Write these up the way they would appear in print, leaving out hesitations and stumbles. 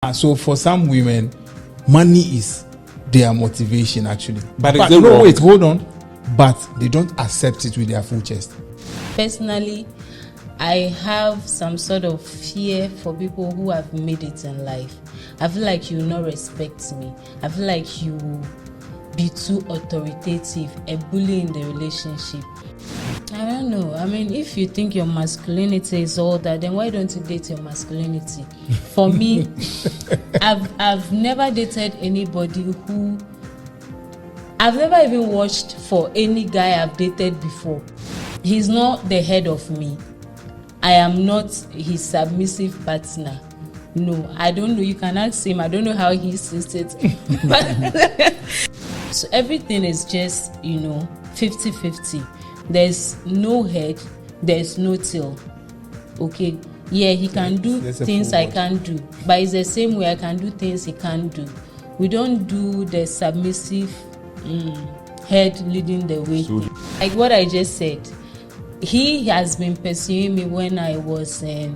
And so for some women, money is their motivation actually. But no, wait, hold on. But they don't accept it with their full chest. Personally, I have some sort of fear for people who have made it in life. I feel like you will not respect me. I feel like you will be too authoritative, a bully in the relationship. I don't know. I mean, if you think your masculinity is all that, then why don't you date your masculinity? For me, I've never dated anybody who... I've never even watched for any guy I've dated before. He's not the head of me. I am not his submissive partner. No, I don't know. You can ask him. I don't know how he sees it. So everything is just, 50-50. There's no head, there's no tail. Okay, yeah, he can do things I can't do, but it's the same way I can do things he can't do. We don't do the submissive head leading the way. Like what I just said, he has been pursuing me when I was in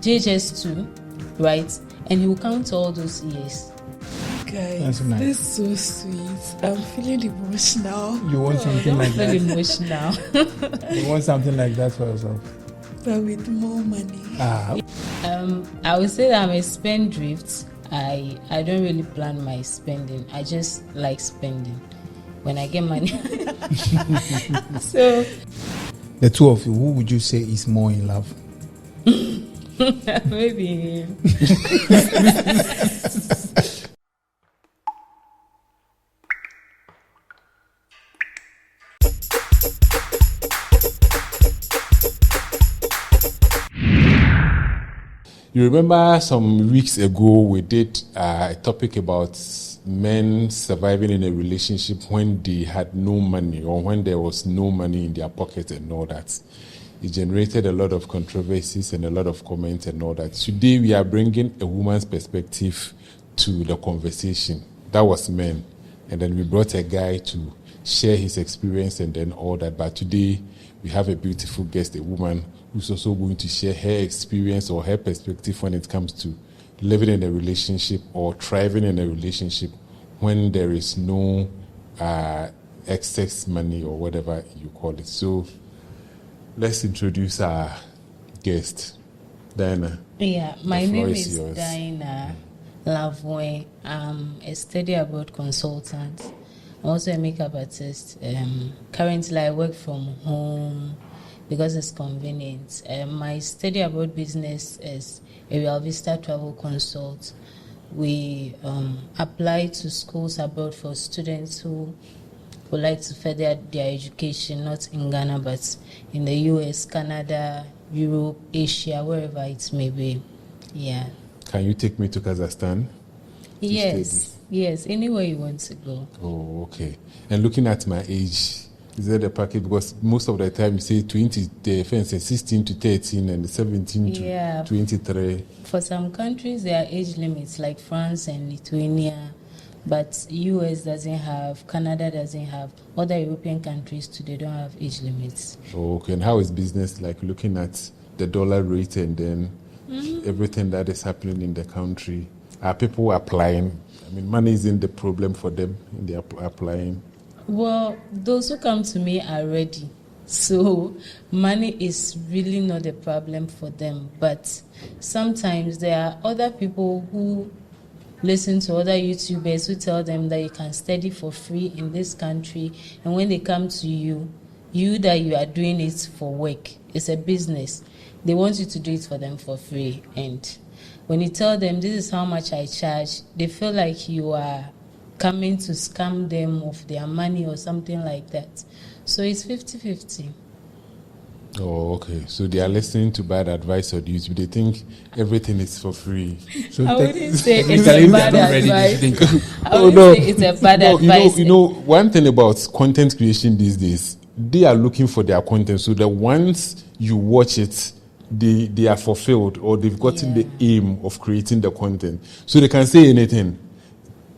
JHS2, right? And he will count all those years. Guys, nice. This is so sweet. I'm feeling emotional. You want something like that? I'm emotional. You want something like that for yourself? But with more money. I would say that I'm a spendthrift. I don't really plan my spending. I just like spending when I get money. So, the two of you, who would you say is more in love? Maybe him. You remember some weeks ago we did a topic about men surviving in a relationship when they had no money or when there was no money in their pocket and all that. It generated a lot of controversies and a lot of comments and all that. Today we are bringing a woman's perspective to the conversation. That was men. And then we brought a guy to share his experience and then all that. But today we have a beautiful guest, a woman who's also going to share her experience or her perspective when it comes to living in a relationship or thriving in a relationship when there is no excess money or whatever you call it. So let's introduce our guest, Diana. Yeah, my name is Diana Lavoy. I'm a study abroad consultant. I'm also a makeup artist. Currently, I work from home because it's convenient. My study abroad business is a Real Vista Travel Consult. We apply to schools abroad for students who would like to further their education, not in Ghana, but in the US, Canada, Europe, Asia, wherever it may be. Yeah. Can you take me to Kazakhstan? Yes, anywhere you want to go. Oh, okay. And looking at my age, is that the package? Because most of the time you say 16 to 13 and 17 to 23. For some countries, there are age limits like France and Lithuania, but US doesn't have, Canada doesn't have. Other European countries too, they don't have age limits. Oh, okay. And how is business like looking at the dollar rate and then everything that is happening in the country? Are people applying? I mean, money isn't the problem for them, and they are applying. Well, those who come to me are ready. So money is really not a problem for them. But sometimes there are other people who listen to other YouTubers who tell them that you can study for free in this country. And when they come to you that you are doing it for work. It's a business. They want you to do it for them for free. And when you tell them this is how much I charge, they feel like you are coming to scam them of their money or something like that. So it's 50-50. Oh, okay. So they are listening to bad advice on YouTube. They think everything is for free. So I wouldn't say it's a bad advice. I wouldn't say it's a bad advice. You know, one thing about content creation these days, they are looking for their content. So that once you watch it, they are fulfilled or they've gotten the aim of creating the content. So they can say anything.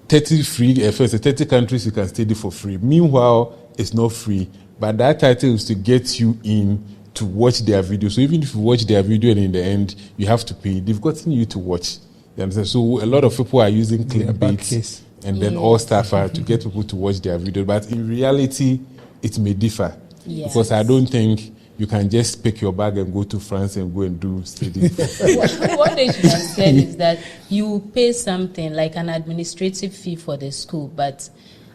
30 countries you can study for free. Meanwhile, it's not free. But that title is to get you in to watch their video. So even if you watch their video and in the end, you have to pay, they've gotten you to watch. You understand? So a lot of people are using clickbait and then all stuff to get people to watch their video. But in reality, it may differ. Yes. Because I don't think you can just pick your bag and go to France and go and do studies. What they should have said is that you pay something like an administrative fee for the school, but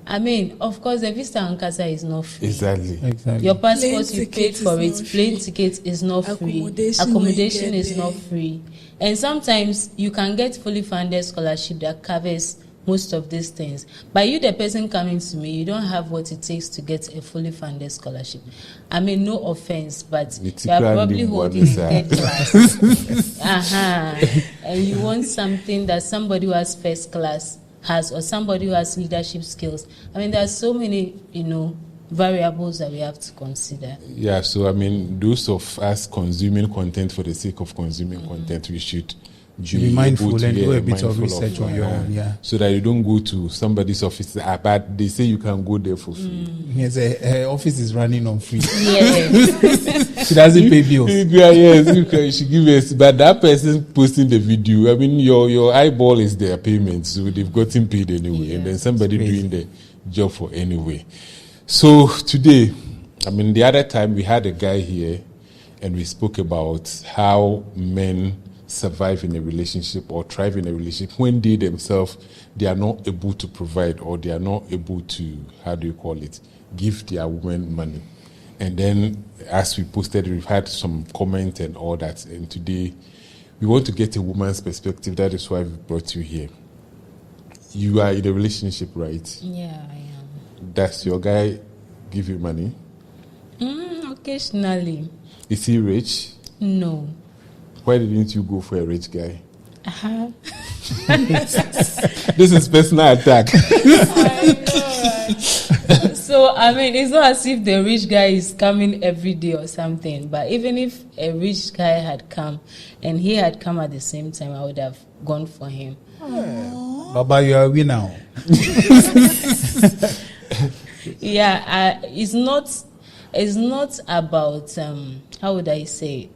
I mean, of course, the visa on Casa is not free. Exactly. Your passport, you paid for it. Plane ticket is not free. Accommodation is not free. And sometimes you can get fully funded scholarship that covers most of these things. But you, the person coming to me, you don't have what it takes to get a fully funded scholarship. I mean, no offense, but you are probably holding a third class. And you want something that somebody who has first class has, or somebody who has leadership skills. I mean, there are so many, variables that we have to consider. Yeah, so I mean, those of us consuming content for the sake of consuming content, we should be mindful and do a bit of research on your own, so that you don't go to somebody's office. But they say you can go there for free. Yes, her office is running on free. Yes. She doesn't pay bills. Yes, you should give us. But that person posting the video, I mean, your eyeball is their payment, so they've gotten paid anyway, and then somebody doing the job for anyway. So today, I mean, the other time we had a guy here, and we spoke about how men survive in a relationship or thrive in a relationship when they themselves, they are not able to provide, or they are not able to, give their women money. And then as we posted, we've had some comment and all that. And today we want to get a woman's perspective. That is why we brought you here. You are in a relationship, right? Yeah, I am. Does your guy give you money? Occasionally. Is he rich? No. Why didn't you go for a rich guy? This is personal attack. I know, right? So, I mean, it's not as if the rich guy is coming every day or something. But even if a rich guy had come and he had come at the same time, I would have gone for him. Baba, you are a winner. Yeah, it's not about, how would I say it?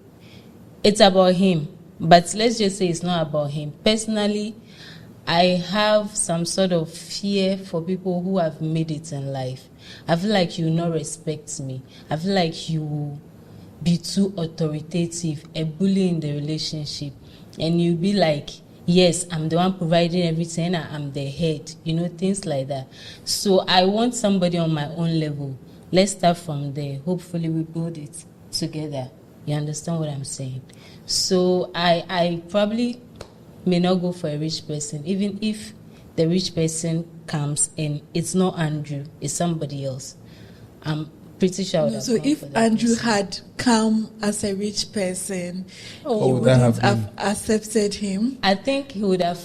It's about him, but let's just say it's not about him. Personally, I have some sort of fear for people who have made it in life. I feel like you will not respect me. I feel like you will be too authoritative, a bully in the relationship, and you'll be like, yes, I'm the one providing everything, I'm the head, things like that. So I want somebody on my own level. Let's start from there. Hopefully we build it together. You understand what I'm saying? So I probably may not go for a rich person, even if the rich person comes and it's not Andrew, it's somebody else. I'm pretty sure. So if Andrew had come as a rich person, you wouldn't have accepted him? I think he would have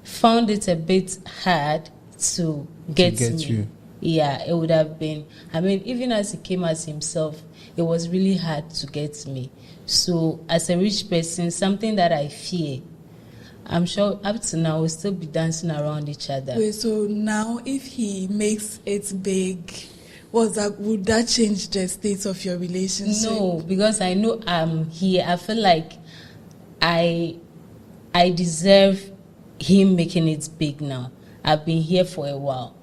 found it a bit hard to get me. You. Yeah, it would have been. I mean, even as he came as himself, it was really hard to get me. So as a rich person, something that I fear, I'm sure up to now we'll still be dancing around each other. Wait, so now if he makes it big, would that change the state of your relationship? No, because I know I'm here. I feel like I deserve him making it big now. I've been here for a while.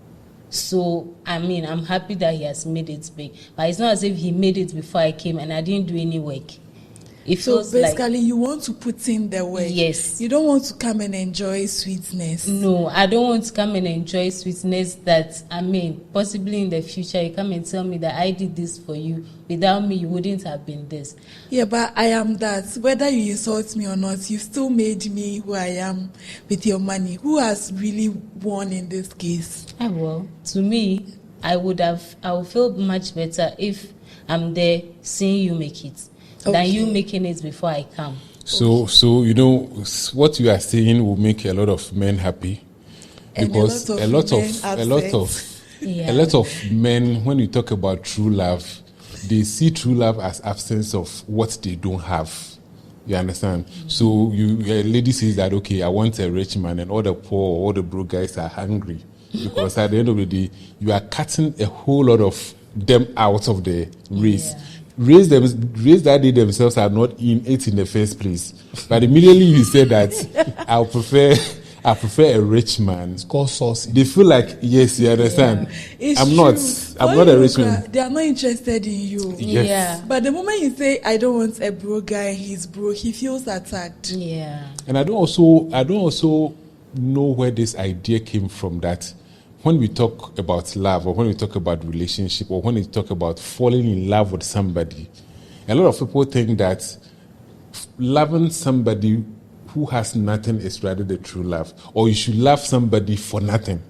So, I mean, I'm happy that he has made it big. But it's not as if he made it before I came and I didn't do any work. So basically, you want to put in the work. Yes. You don't want to come and enjoy sweetness. No, I don't want to come and enjoy sweetness that, I mean, possibly in the future, you come and tell me that I did this for you. Without me, you wouldn't have been this. Yeah, but I am that. Whether you insult me or not, you still made me who I am with your money. Who has really won in this case? Well, to me, I would feel much better if I'm there seeing you make it. Than you making it before I come. So what you are saying will make a lot of men happy, because a lot of men, when you talk about true love, they see true love as absence of what they don't have. You understand? Mm-hmm. So a lady says that, okay, I want a rich man, and all the poor, all the broke guys are hungry, because at the end of the day, you are cutting a whole lot of them out of the race. Yeah. raised daddy themselves are not in it in the first place. But immediately you say that I prefer a rich man. It's called saucy. They feel like, yes, you understand. It's I'm true. not a rich man. They are not interested in you. Yes. Yeah. But the moment you say, I don't want a broke guy, he's broke, he feels attacked. Yeah. And I don't also know where this idea came from, that when we talk about love, or when we talk about relationship, or when we talk about falling in love with somebody, a lot of people think that loving somebody who has nothing is rather the true love, or you should love somebody for nothing.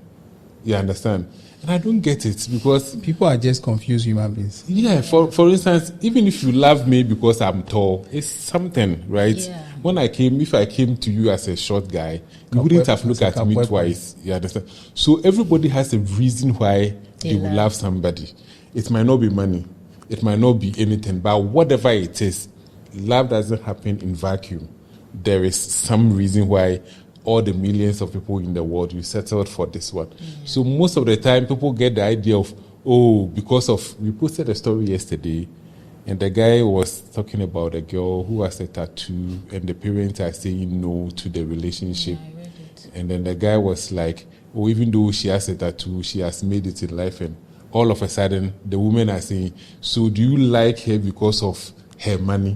You understand? And I don't get it, because People are just confused human beings. yeah, for instance, even if you love me because I'm tall, it's something, right? Yeah. If I came to you as a short guy, you wouldn't have looked at me twice. You understand? So everybody has a reason why they will love somebody. It might not be money, it might not be anything, but whatever it is, love doesn't happen in vacuum. There is some reason why all the millions of people in the world, we settled for this one. So most of the time, people get the idea of, because of, we posted a story yesterday, and the guy was talking about a girl who has a tattoo, and the parents are saying no to the relationship. I read it. And then the guy was like, even though she has a tattoo, she has made it in life. And all of a sudden, the women are saying, so do you like her because of her money?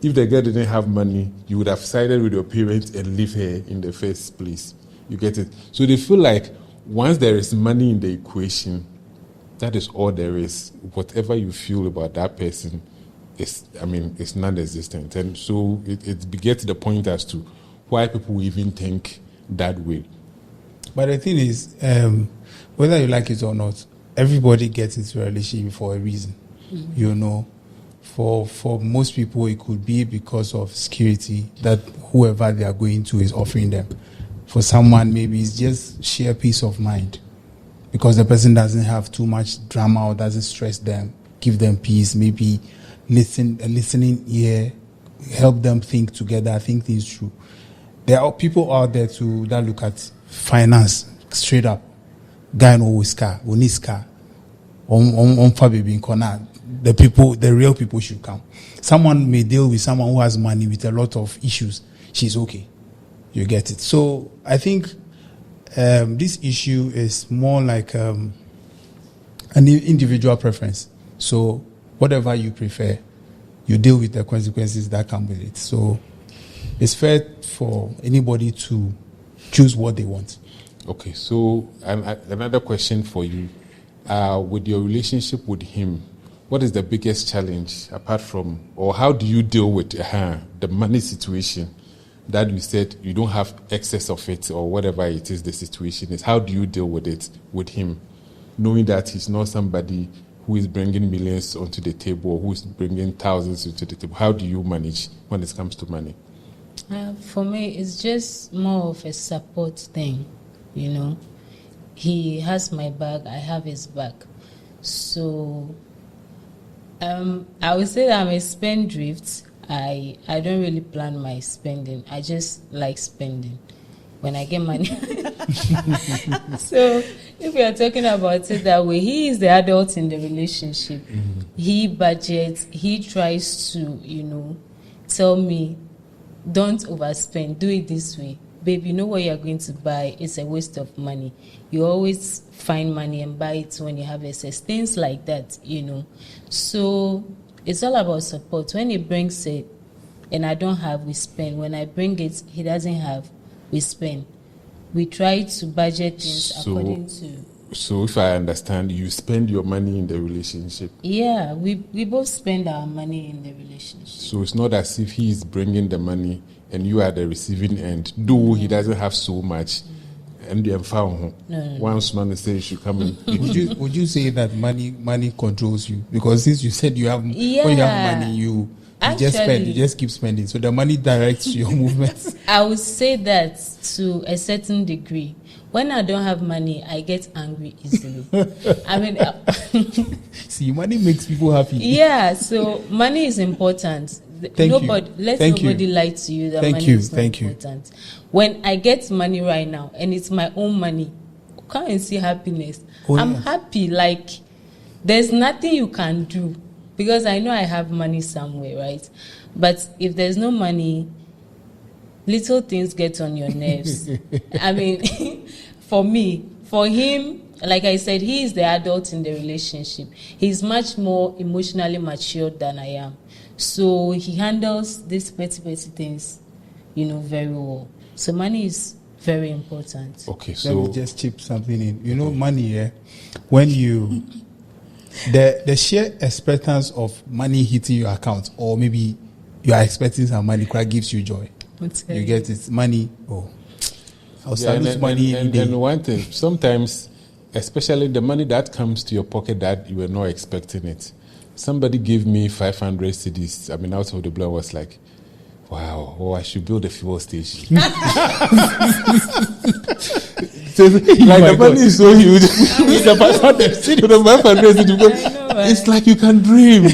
If the girl didn't have money, you would have sided with your parents and leave her in the first place. You get it? So they feel like once there is money in the equation, that is all there is. Whatever you feel about that person it's non-existent. And so it gets to the point as to why people even think that way. But the thing is, whether you like it or not, everybody gets into a relationship for a reason. Mm-hmm. You know, for most people, it could be because of security that whoever they are going to is offering them. For someone, maybe it's just sheer peace of mind, because the person doesn't have too much drama or doesn't stress them, give them peace, maybe listening ear, help them think together, think things through. There are people out there too that look at finance straight up. Guy no car, onis car, on baby in corner. The real people should come. Someone may deal with someone who has money with a lot of issues. She's okay. You get it. So I think this issue is more like an individual preference. So whatever you prefer, you deal with the consequences that come with it. So it's fair for anybody to choose what they want. Okay, so another question for you. With your relationship with him, what is the biggest challenge apart from, or how do you deal with the money situation that you said you don't have excess of it, or whatever it is the situation is? How do you deal with it with him, knowing that he's not somebody who is bringing millions onto the table, or who is bringing thousands onto the table? How do you manage when it comes to money? For me, it's just more of a support thing, you know. He has my back, I have his back. So I would say that I'm a spendthrift. I don't really plan my spending. I just like spending when I get money. So if we are talking about it that way, he is the adult in the relationship. Mm-hmm. He budgets. He tries to, tell me, don't overspend. Do it this way. Babe, you know what you're going to buy. It's a waste of money. You always find money and buy it when you have excess. Things like that, So it's all about support. When he brings it and I don't have, we spend. When I bring it, he doesn't have, we spend. We try to budget things according to... So if I understand, you spend your money in the relationship. Yeah, we both spend our money in the relationship. So it's not as if he is bringing the money and you are the receiving end, though he doesn't have so much. And the once man says you should come in. Would you say that money controls you? Because since you said you have when you have money, you just spend, you just keep spending. So the money directs your movements. I would say that to a certain degree. When I don't have money, I get angry easily. I mean, see, money makes people happy. Yeah, so money is important. Nobody lie to you that money is not important. When I get money right now and it's my own money, come and see happiness. I'm happy. Like, there's nothing you can do because I know I have money somewhere, right? But if there's no money, little things get on your nerves. I mean, for me, for him, like I said, he is the adult in the relationship. He's much more emotionally matured than I am. So he handles these petty things, very well. So money is very important. Okay, so let me just chip something in. Money, when you the sheer expectance of money hitting your account, or maybe you are expecting some money, quite gives you joy. You get it, money. Oh, I'll salute money any day. And one thing, sometimes, especially the money that comes to your pocket that you were not expecting it. Somebody gave me 500 cedis. I mean, out of the blue, I was like, wow, I should build a fuel station. So, the money is so huge. The 500 cedis, it's like you can dream.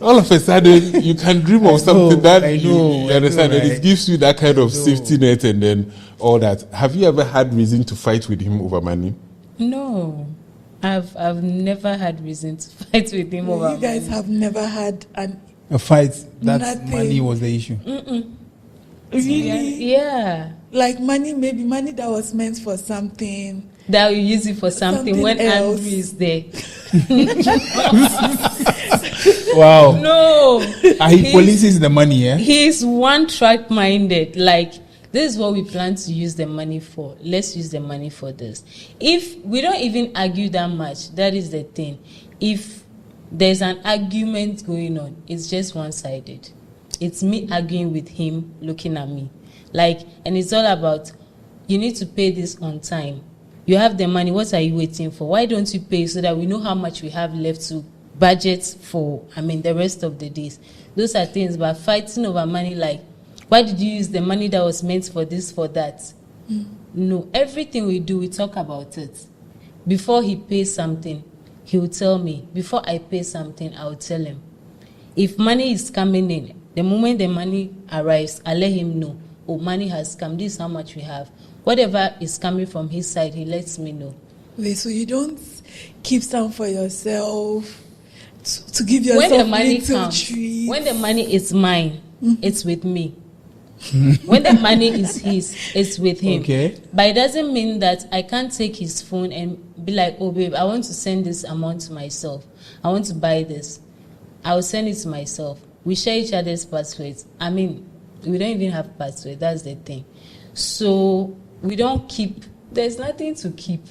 All of a sudden, you can dream of something that you understand, and it gives you that kind of safety net and then all that. Have you ever had reason to fight with him over money? No. I've never had reason to fight with him over money. You guys have never had a fight that nothing. Money was the issue? Really? Yeah. Like money, maybe money that was meant for something. That we use it for something when else. Andrew is there. Wow. No. He polices the money, yeah? He's one-track minded. Like, this is what we plan to use the money for. Let's use the money for this. If we don't even argue that much, that is the thing. If there's an argument going on, it's just one-sided. It's me arguing with him, looking at me. And it's all about, you need to pay this on time. You have the money, what are you waiting for? Why don't you pay so that we know how much we have left to budget for, the rest of the days? Those are things, but fighting over money, why did you use the money that was meant for this, for that? No, everything we do, we talk about it. Before he pays something, he will tell me. Before I pay something, I will tell him. If money is coming in, the moment the money arrives, I let him know, oh, money has come, this is how much we have. Whatever is coming from his side, he lets me know. Wait, so you don't keep some for yourself, to give yourself when the money little comes, treats? when the money is mine, it's with me. When the money is his, it's with him. Okay. But it doesn't mean that I can't take his phone and be like, oh, babe, I want to send this amount to myself. I want to buy this. I will send it to myself. We share each other's passwords. We don't even have passwords. That's the thing. So we don't keep. There's nothing to keep.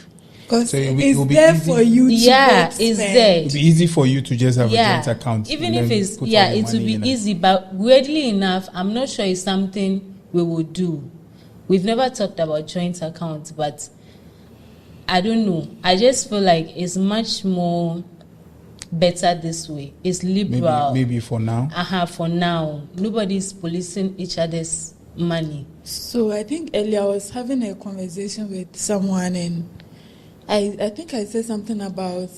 Because So it's there for you to it's there. It'll be easy for you to just have a joint account. Even and if then it's put all the it will money be in easy. But weirdly enough, I'm not sure it's something we will do. We've never talked about joint accounts, but I don't know. I just feel like it's much more better this way. It's liberal. Maybe for now. For now. Nobody's policing each other's money. So I think earlier I was having a conversation with someone, and I think I said something about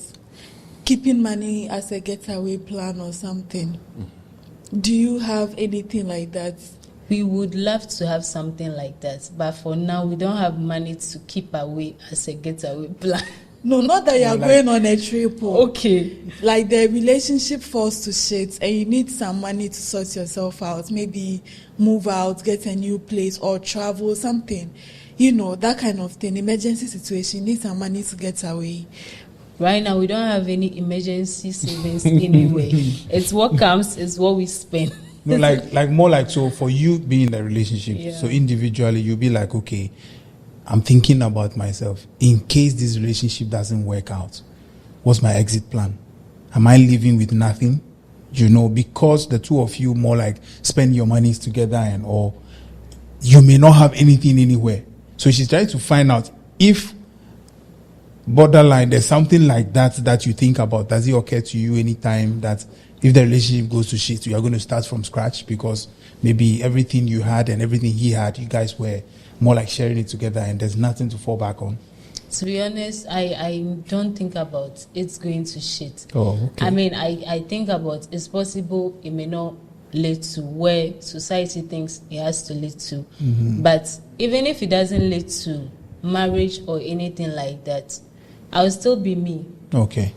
keeping money as a getaway plan or something. Do you have anything like that? We would love to have something like that, but for now we don't have money to keep away as a getaway plan. No, not that you are going on a trip. Okay. Like the relationship falls to shit and you need some money to sort yourself out. Maybe move out, get a new place, or travel, something. That kind of thing. Emergency situation, you need some money to get away. Right now, we don't have any emergency savings anyway. It's what comes, it's what we spend. No, more like, so for you being in a relationship, so individually, you'll be like, okay, I'm thinking about myself. In case this relationship doesn't work out, what's my exit plan? Am I living with nothing? Because the two of you more like spend your monies together or you may not have anything anywhere. So she's trying to find out if borderline, there's something like that you think about. Does it occur to you anytime that if the relationship goes to shit, you are going to start from scratch because maybe everything you had and everything he had, you guys were more like sharing it together and there's nothing to fall back on? To be honest, I don't think about it's going to shit. Oh, okay. I think about it's possible it may not lead to where society thinks it has to lead to. Mm-hmm. But even if it doesn't lead to marriage or anything like that, I'll still be me. Okay.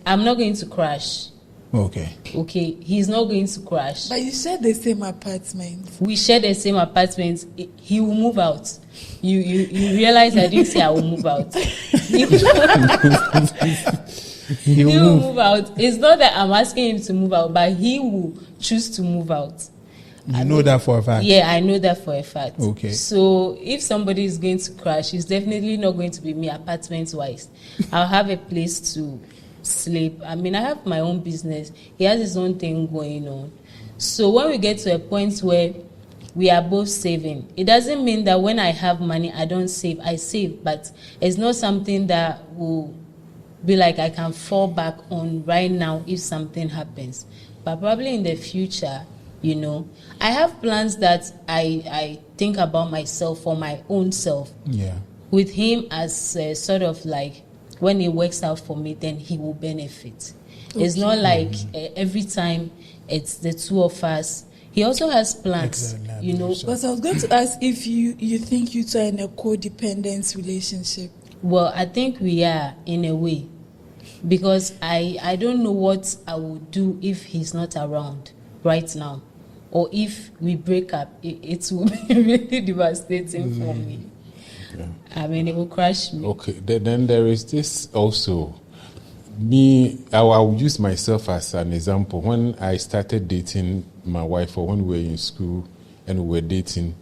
I'm not going to crash. Okay. Okay, he's not going to crash. But you share the same apartment. We share the same apartment. He will move out. You realize I didn't say I will move out. He will move out. It's not that I'm asking him to move out, but he will choose to move out. You know that for a fact? Yeah, I know that for a fact. Okay. So if somebody is going to crash, it's definitely not going to be me apartment-wise. I'll have a place to sleep. I mean, I have my own business. He has his own thing going on. So when we get to a point where we are both saving, it doesn't mean that when I have money, I don't save. I save, but it's not something that will be like I can fall back on right now if something happens. But probably in the future, you know, I have plans that I think about myself for my own self. Yeah. With him as sort of like, when it works out for me, then he will benefit. Okay. It's not like every time it's the two of us. He also has plans, you know. But I was going to ask if you think you two are in a codependent relationship. Well, I think we are in a way, because I don't know what I would do if he's not around right now, or if we break up. It will be really devastating for me. Yeah. I mean, it will crush me. Okay, then there is this also. Me, I'll use myself as an example. When I started dating my wife, or when we were in school and we were dating,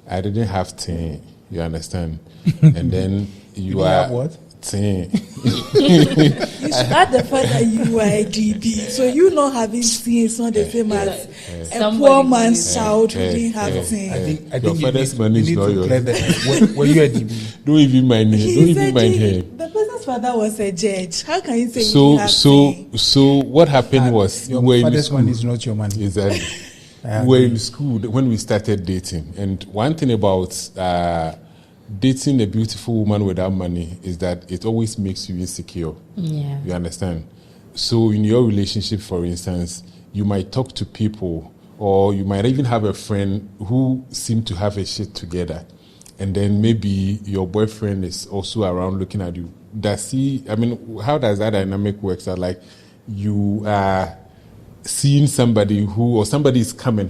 I didn't have 10, you understand? And then you are what? 10. You should add the fact that you are a DB. So you not having 10 is not the same as a poor man's child who didn't have 10. I think your father's money is not yours. Were you a DB? Don't even mind him. Don't even mind him. The person's father was a judge. How can you say so? So what happened was, your father's money is not your money. Exactly. We were in school when we started dating, and one thing about dating a beautiful woman without money is that it always makes you insecure. Yeah. You understand? So in your relationship, for instance, you might talk to people, or you might even have a friend who seem to have a shit together, and then maybe your boyfriend is also around looking at you. How does that dynamic work? So like you are seeing somebody somebody is coming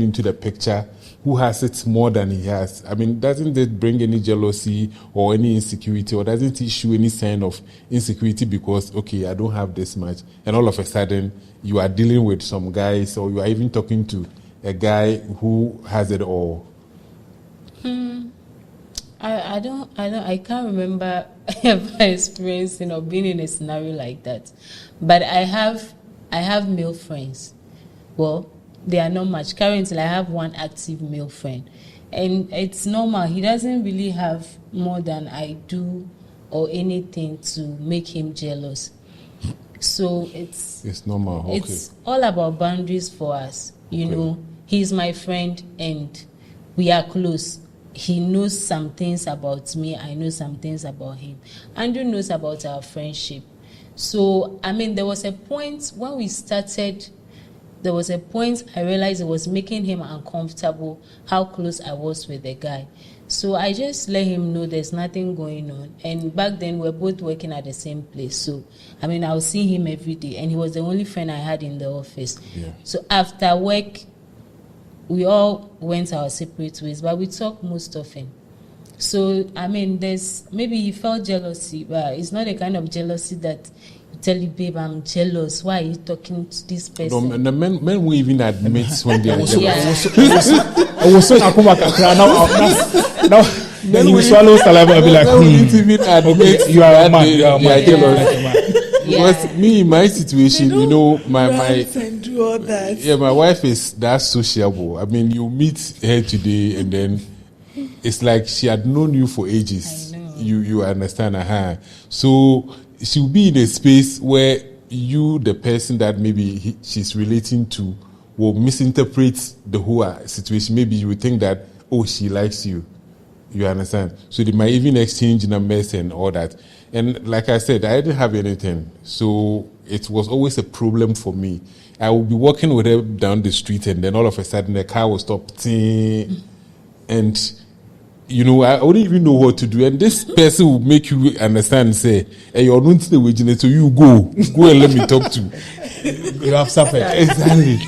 into the picture who has it more than he has. I mean, doesn't it bring any jealousy or any insecurity, or doesn't it show any sign of insecurity because, okay, I don't have this much, and all of a sudden you are dealing with some guys, or you are even talking to a guy who has it all? I can't remember ever experiencing or being in a scenario like that. But I have male friends. Well, they are not much. Currently, I have one active male friend. And it's normal. He doesn't really have more than I do or anything to make him jealous. So it's normal. Okay. It's all about boundaries for us. You know, he's my friend and we are close. He knows some things about me. I know some things about him. Andrew knows about our friendship. So, I mean, there was a point when we started, I realized it was making him uncomfortable how close I was with the guy. So I just let him know there's nothing going on. And back then, we were both working at the same place. So, I mean, I would see him every day. And he was the only friend I had in the office. Yeah. So after work, we all went our separate ways, but we talk most often. So, I mean, maybe he felt jealousy, but it's not the kind of jealousy that you tell you, babe, I'm jealous. Why are you talking to this person? No, the men will even admit when they are jealous. I was so now when you swallow saliva, I'll be like, even admit you are a man. You are jealous. Because me, in my situation, you know, my and do all that. Yeah, my wife is that sociable. I mean, you meet her today, and then it's like she had known you for ages. You understand her. So she'll be in a space where you, the person that maybe she's relating to, will misinterpret the whole situation. Maybe you would think that, oh, she likes you. You understand? So they might even exchange numbers and all that. And like I said, I didn't have anything. So it was always a problem for me. I would be walking with her down the street, and then all of a sudden the car will stop. And I wouldn't even know what to do. And this person will make you understand and say, hey, you're not the way, so you go and let me talk to you. You have suffered. Exactly.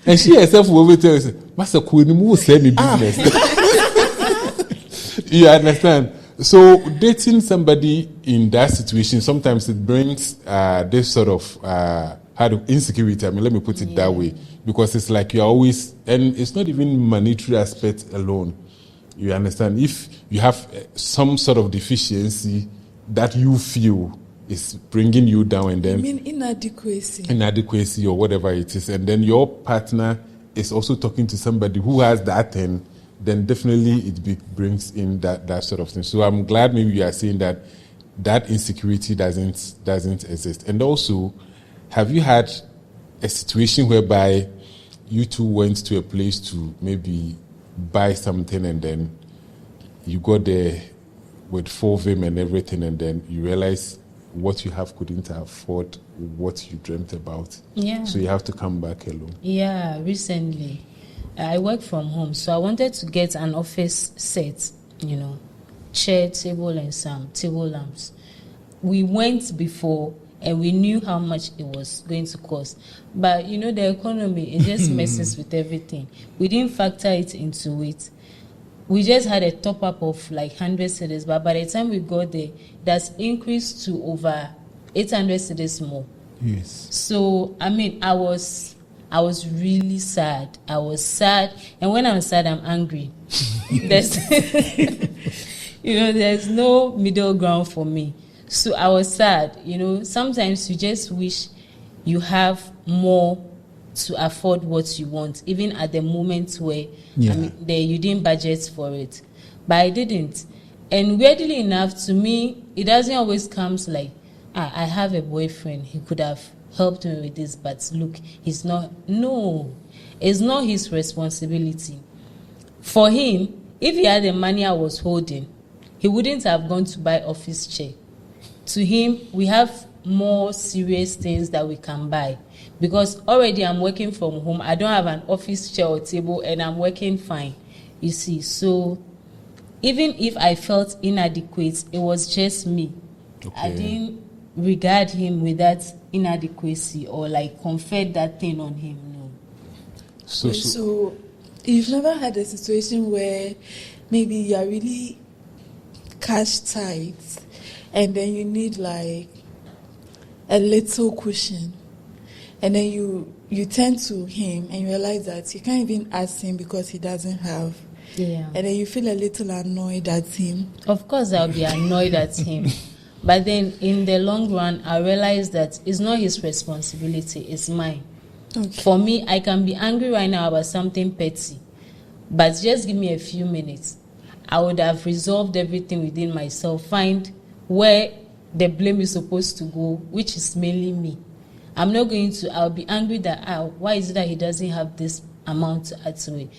And she herself will always tell you, Master Kwenimu will sell me business. You understand? So dating somebody in that situation, sometimes it brings this sort of insecurity. I mean, let me put it that way. Because it's like you're always, and it's not even monetary aspect alone. You understand? If you have some sort of deficiency that you feel is bringing you down, and then inadequacy or whatever it is, and then your partner is also talking to somebody who has that thing, then definitely it brings in that sort of thing. So I'm glad maybe you are saying that insecurity doesn't exist. And also, have you had a situation whereby you two went to a place to maybe buy something, and then you got there with 4 of them and everything, and then you realize what you have couldn't afford what you dreamt about? Yeah. So you have to come back alone. Yeah, recently. I work from home, so I wanted to get an office set, chair, table, and some table lamps. We went before, and we knew how much it was going to cost. But, the economy, it just messes with everything. We didn't factor it into it. We just had a top-up of like 100 cedis, but by the time we got there, that's increased to over 800 cedis more. Yes. So, I mean, I was really sad. I was sad. And when I'm sad, I'm angry. There's no middle ground for me. So I was sad. Sometimes you just wish you have more to afford what you want, even at the moment where you didn't budget for it. But I didn't. And weirdly enough, to me, it doesn't always come like, I have a boyfriend. He could have helped me with this, but look, he's not. No, it's not his responsibility. For him, if he had the money I was holding, he wouldn't have gone to buy office chair. To him, we have more serious things that we can buy. Because already I'm working from home. I don't have an office chair or table, and I'm working fine. You see, so even if I felt inadequate, it was just me. Okay. I didn't regard him with that inadequacy or like conferred that thing on him. No. So you've never had a situation where maybe you are really cash tight, and then you need like a little cushion, and then you turn to him and you realize that you can't even ask him because he doesn't have. Yeah. And then you feel a little annoyed at him. Of course I'll be annoyed at him. But then in the long run, I realize that it's not his responsibility, it's mine. Okay. For me, I can be angry right now about something petty, but just give me a few minutes. I would have resolved everything within myself, find where the blame is supposed to go, which is mainly me. I'll be angry that, why is it that he doesn't have this amount to add to it?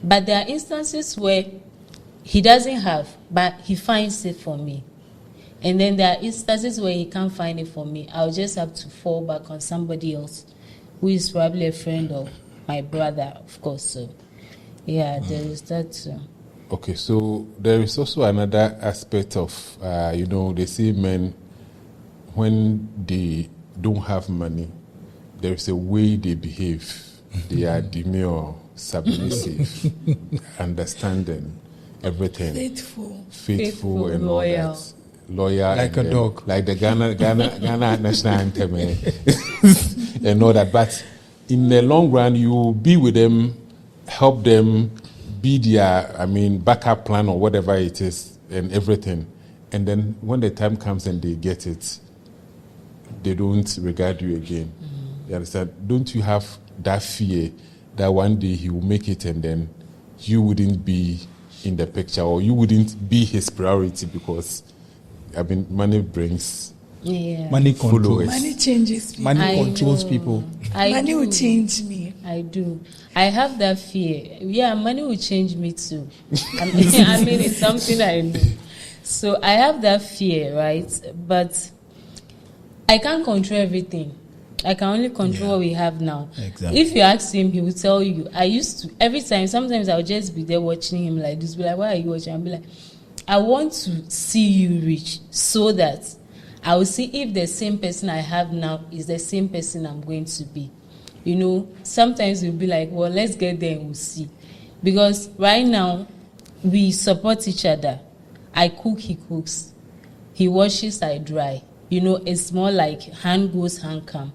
But there are instances where he doesn't have, but he finds it for me. And then there are instances where he can't find it for me. I'll just have to fall back on somebody else who is probably a friend of my brother, of course. So, yeah, there is that too. Okay, so there is also another aspect of, they say men, when they don't have money, there is a way they behave. They are demure, submissive, understanding, everything. Faithful and loyal. All that. Loyal. Like a dog. Like the Ghana national anthem and all that. But in the long run, you will be with them, help them, be their, backup plan or whatever it is and everything. And then when the time comes and they get it, they don't regard you again. Mm-hmm. You understand? Don't you have that fear that one day he will make it and then you wouldn't be in the picture, or you wouldn't be his priority because, money brings... Yeah. Money controls. Money changes people. Money controls people. Money will change me. I do. I have that fear. Yeah, money will change me too. It's something I know. So I have that fear, right? But I can't control everything. I can only control what we have now. Exactly. If you ask him, he will tell you. I used to, every time, sometimes I'll just be there watching him like this, be like, why are you watching? I'll be like, I want to see you rich so that I will see if the same person I have now is the same person I'm going to be. You know, sometimes we'll be like, well, let's get there and we'll see. Because right now, we support each other. I cook, he cooks. He washes, I dry. You know, it's more like hand goes, hand come.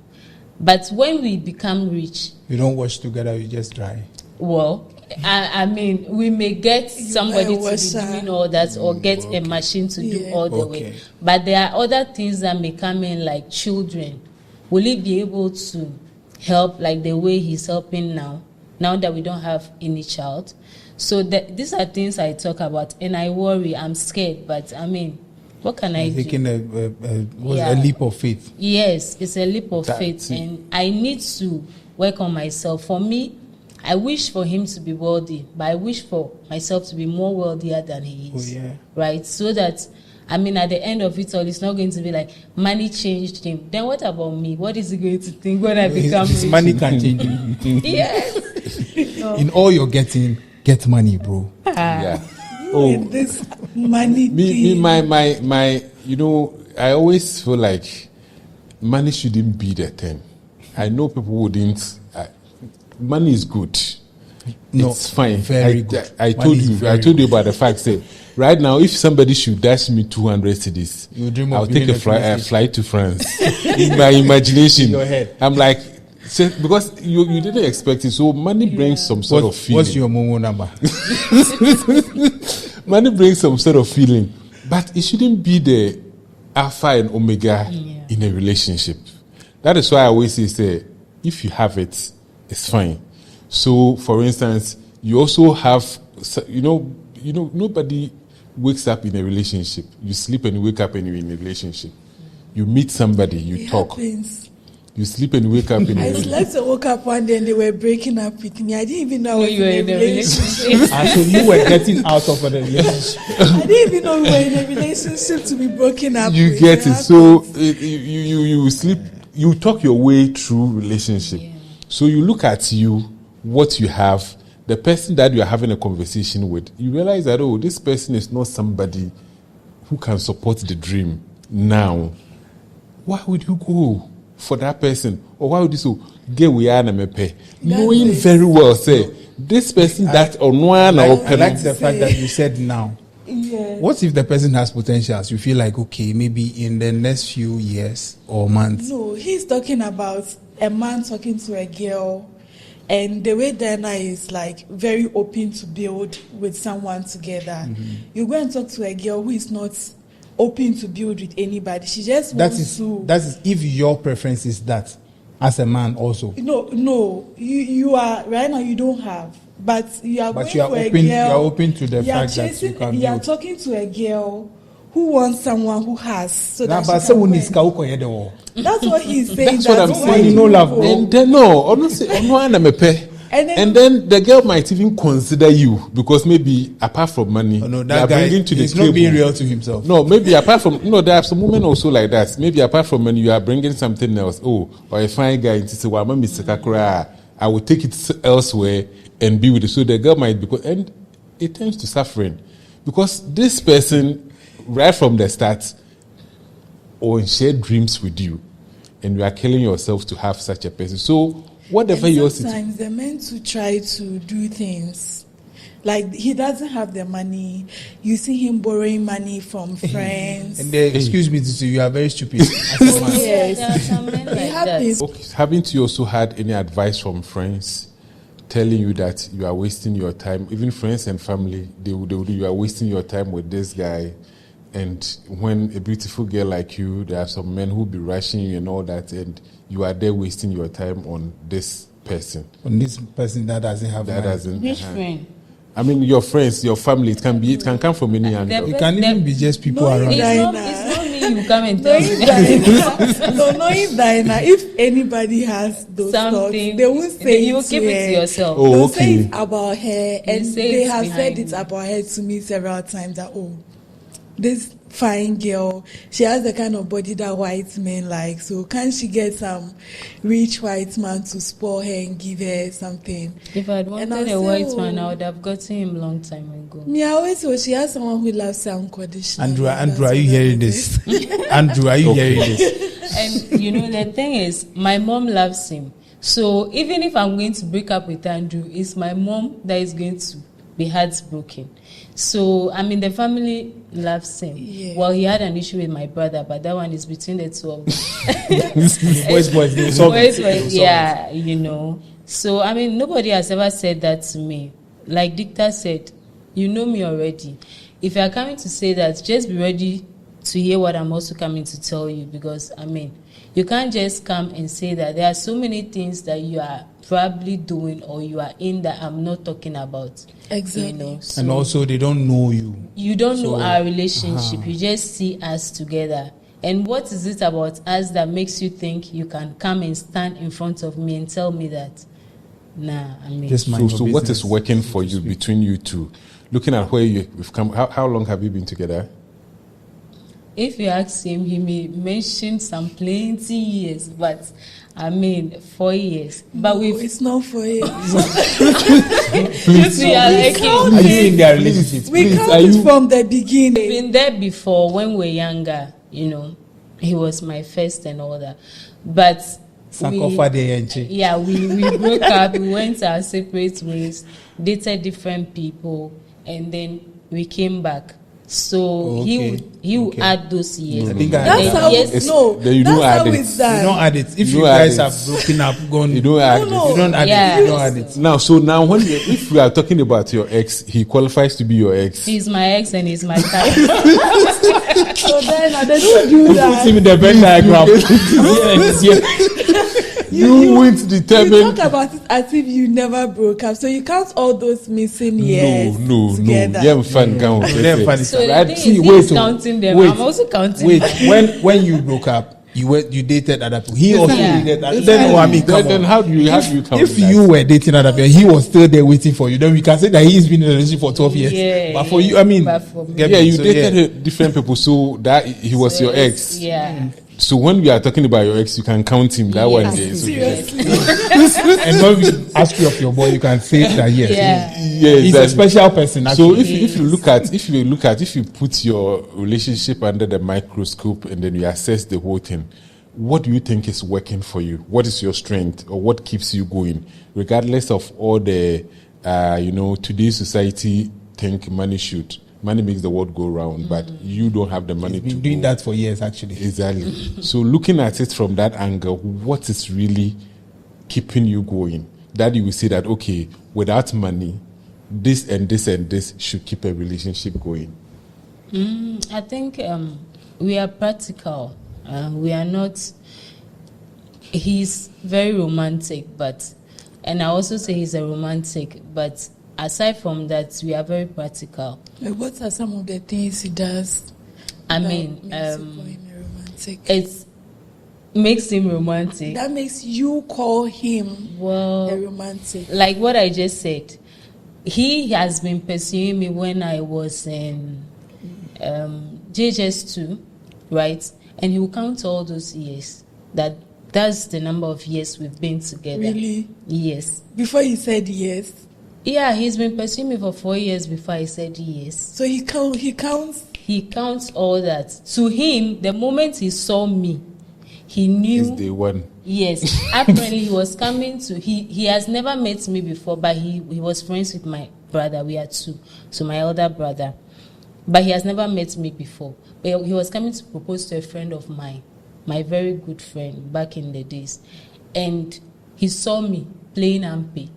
But when we become rich... You don't wash together, you just dry. Well, I mean, we may get somebody to be doing all that or get a machine to do all the way. But there are other things that may come in, like children. Will he be able to help like the way he's helping now that we don't have any child? So these are things I talk about, and I worry, I'm scared, but I mean, what can I do? Taking a leap of faith. Yes, it's a leap of faith, and I need to work on myself. For me, I wish for him to be wealthy, but I wish for myself to be more wealthier than he is. Oh, yeah. Right? So that, I mean, at the end of it all, it's not going to be like, money changed him. Then what about me? What is he going to think when I become rich? Money can change you. Yes. In all you're getting, get money, bro. Yeah. This money my you know, I always feel like money shouldn't be the thing. I know people wouldn't. Money is good. No, it's fine. Very good. I told you about the fact that right now, if somebody should dash me 200 cedis, I'll take a flight to France. In my imagination, in your head. I'm like, because you didn't expect it. So money brings some sort of feeling. What's your Momo number? Money brings some sort of feeling, but it shouldn't be the alpha and omega in a relationship. That is why I always say, if you have it, it's fine. So, for instance, you also have, you know, nobody wakes up in a relationship. You sleep and you wake up and you're in a relationship. You meet somebody, you talk. Happens. You sleep and wake up in a relationship. I slept and woke up one day and they were breaking up with me. I didn't even know I was in a relationship. So you were getting out of a relationship. I didn't even know we were in a relationship to be broken up. You with. get it. So you sleep, you talk your way through relationship. Yeah. So you look at what you have, the person that you are having a conversation with, you realize that, this person is not somebody who can support the dream now. Why would you go for that person? Or why would you so get we are knowing very well, say, this person I like the fact that you said now. Yeah. What if the person has potentials? You feel like, okay, maybe in the next few years or months? No, he's talking about a man talking to a girl, and the way Diana is like very open to build with someone together. Mm-hmm. You go and talk to a girl who is not open to build with anybody. She just wants to. That is if your preference is that, as a man also. No, you are right now. You don't have, but you are. But you are open. You are open to the fact that you can. You are talking to a girl who wants someone who has. So that that's what he's saying. That's what I'm saying. No love. And then and then the girl might even consider you because maybe apart from money, that guy is not being real to himself. No, maybe apart from there are some women also like that. Maybe apart from money, you are bringing something else. Or a fine guy to say, "Well, I will take it elsewhere and be with it." So the girl might and it turns to suffering because this person, right from the start, or shared dreams with you, and you are killing yourself to have such a person. So whatever you're sometimes they're meant to try to do things. Like he doesn't have the money. You see him borrowing money from friends. And excuse me to say you are very stupid. Yes, there are some men like that. Okay. Haven't you also had any advice from friends telling you that you are wasting your time? Even friends and family, they would you are wasting your time with this guy. And when a beautiful girl like you, there are some men who be rushing you and all that, and you are there wasting your time on this person. On this person that doesn't have money. Which friend? I mean, your friends, your family. It can come from any angle. It can even be just people around. It's not me. You come and tell me knowing Diana, if anybody has those thoughts, they won't say you keep it to yourself. They'll say it about her, and they have said it about her to me several times. That this fine girl. She has the kind of body that white men like. So can't she get some rich white man to spoil her and give her something? If I'd wanted a white man, I would have gotten him long time ago. Me, I always say she has someone who loves her unconditionally. Andrew, are you hearing this? Andrew, are you hearing this? And you know, the thing is, my mom loves him. So even if I'm going to break up with Andrew, it's my mom that is going to be heartbroken. So, I mean, the family loves him. Yeah. Well, he had an issue with my brother, but that one is between the two of them. Boys, yeah, you know. So, I mean, nobody has ever said that to me. Like Dicta said, you know me already. If you are coming to say that, just be ready to hear what I'm also coming to tell you, because, I mean, you can't just come and say that there are so many things that you are probably doing or you are in that I'm not talking about. Exactly. You know? So and also, they don't know you. You don't know our relationship. You just see us together. And what is it about us that makes you think you can come and stand in front of me and tell me that? Nah, I mean. Just mind So your what is business. working for you between you two? Looking at where you've come, how long have you been together? If you ask him, he may mention some plenty years, but I mean 4 years. But it's not for you. we are like Are you in their relationship? We count from the beginning. been there before when we were younger, you know. He was my first and all that. But we broke up, we went our separate ways, dated different people, and then we came back. So he would add those years. I think That's how yes, you don't add it. You don't add it. If you guys have broken up, gone, You don't add it. you don't add Yeah. it. You don't add it. Now, if we are talking about your ex, he qualifies to be your ex. he's my ex and he's my type. So then I don't do Put that. him in the Venn diagram. You won't You determine. talk about it as if you never broke up. So you count all those missing years No. together. Yeah, fun count. They're funny. So the Right, thing see, is, wait, he's counting them. wait, I'm also counting Wait, them. when you broke up, you dated other people. He also Yeah. dated other people. Then, I mean, come Then on. how do you count If that? you were dating other people, he was still there waiting for you. Then we can say that he's been in a relationship for 12 years. Yeah, But for you, I mean, but for me- get Yeah, me? you So, dated different people, so that he was So your it's- ex. Yeah. So when we are talking about your ex, you can count him. That one Yes. day. So Seriously. And when we ask you of your boy, you can say that yes, Yeah. yeah, he's a exactly. special person. So Actually. if you put your relationship under the microscope and then you assess the whole thing, what do you think is working for you? What is your strength or what keeps you going, regardless of all the today's society think money makes the world go round, but you don't have the money He's to been doing go. that for years, actually. Exactly. So looking at it from that angle, what is really keeping you going? That you will say that, okay, without money, this and this and this should keep a relationship going. I think we are practical. We are not. He's very romantic, and I also say he's a romantic, but aside from that, we are very practical. What are some of the things he does? I that mean, makes you call him a romantic? it makes him romantic. That makes you call him a Well, romantic. like what I just said, he has been pursuing me when I was in JHS2, right? And he will count all those years. That's the number of years we've been together. Really? Yes. Before you said yes. Yeah, he's been pursuing me for 4 years before I said yes. So he counts. He counts all that. To him, the moment he saw me, he knew. Is the one. Yes. Apparently, he was coming to. He has never met me before, but he was friends with my brother. We are two. So my elder brother. But he has never met me before. But he was coming to propose to a friend of mine, my very good friend back in the days. And he saw me playing Ampe.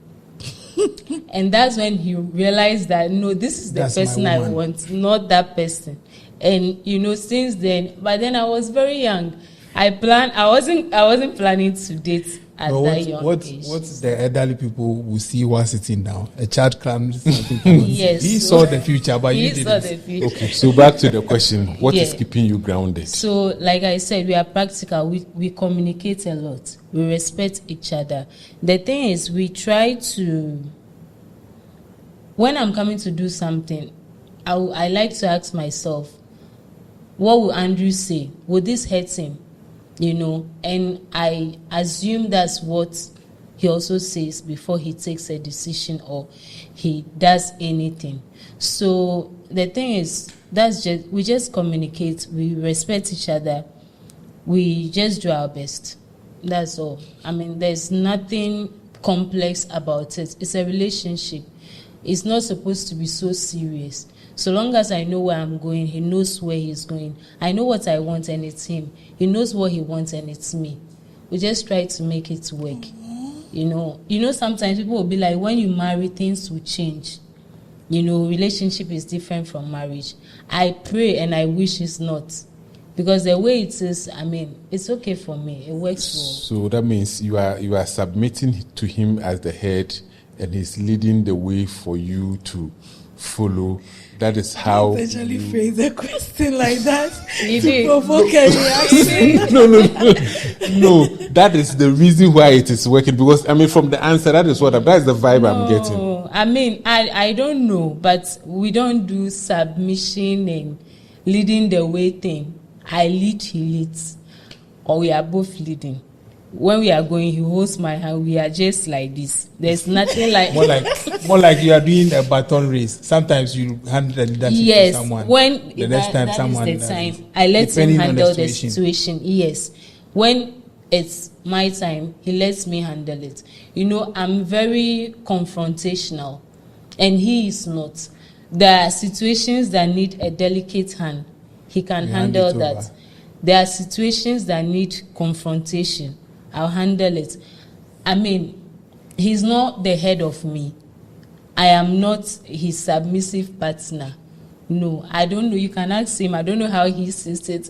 And that's when he realized that, no, this is the That's my person I woman. want, not that person. And, since then, but then I was very young. I wasn't planning to date at But that young age. what's the elderly people will see while sitting down? A child comes. Yes. He saw the future, but He you saw didn't. the future. Okay, so back to the question. What is Yeah. keeping you grounded? So, like I said, we are practical. We communicate a lot. We respect each other. The thing is, we try to... When I'm coming to do something, I like to ask myself, what will Andrew say? Will this hurt him? You know, and I assume that's what he also says before he takes a decision or he does anything. So the thing is, we just communicate, we respect each other, we just do our best. That's all. I mean, there's nothing complex about it. It's a relationship. It's not supposed to be so serious. So long as I know where I'm going, he knows where he's going. I know what I want and it's him. He knows what he wants and it's me. We just try to make it work. You know, sometimes people will be like, when you marry, things will change. You know, relationship is different from marriage. I pray and I wish it's not. Because the way it is, I mean, it's okay for me. It works well. So that means you are submitting to him as the head, and he's leading the way for you to follow. That is how. I eventually phrase a question like that You to did. provoke a reaction. No. That is the reason why it is working. Because I mean, from the answer, that is the vibe I'm getting. No, I mean, I don't know, but we don't do submission and leading the way thing. I lead, he leads, or we are both leading. When we are going, he holds my hand. We are just like this. There's nothing like more like you are doing a baton race. Sometimes you hand the leadership to someone. When the next time that someone is the time I let him depending on handle the situation. Yes, when it's my time, he lets me handle it. You know, I'm very confrontational, and he is not. There are situations that need a delicate hand. He can handle that. There are situations that need confrontation. I'll handle it. I mean, he's not the head of me. I am not his submissive partner. No, I don't know. You can ask him. I don't know how he sees it.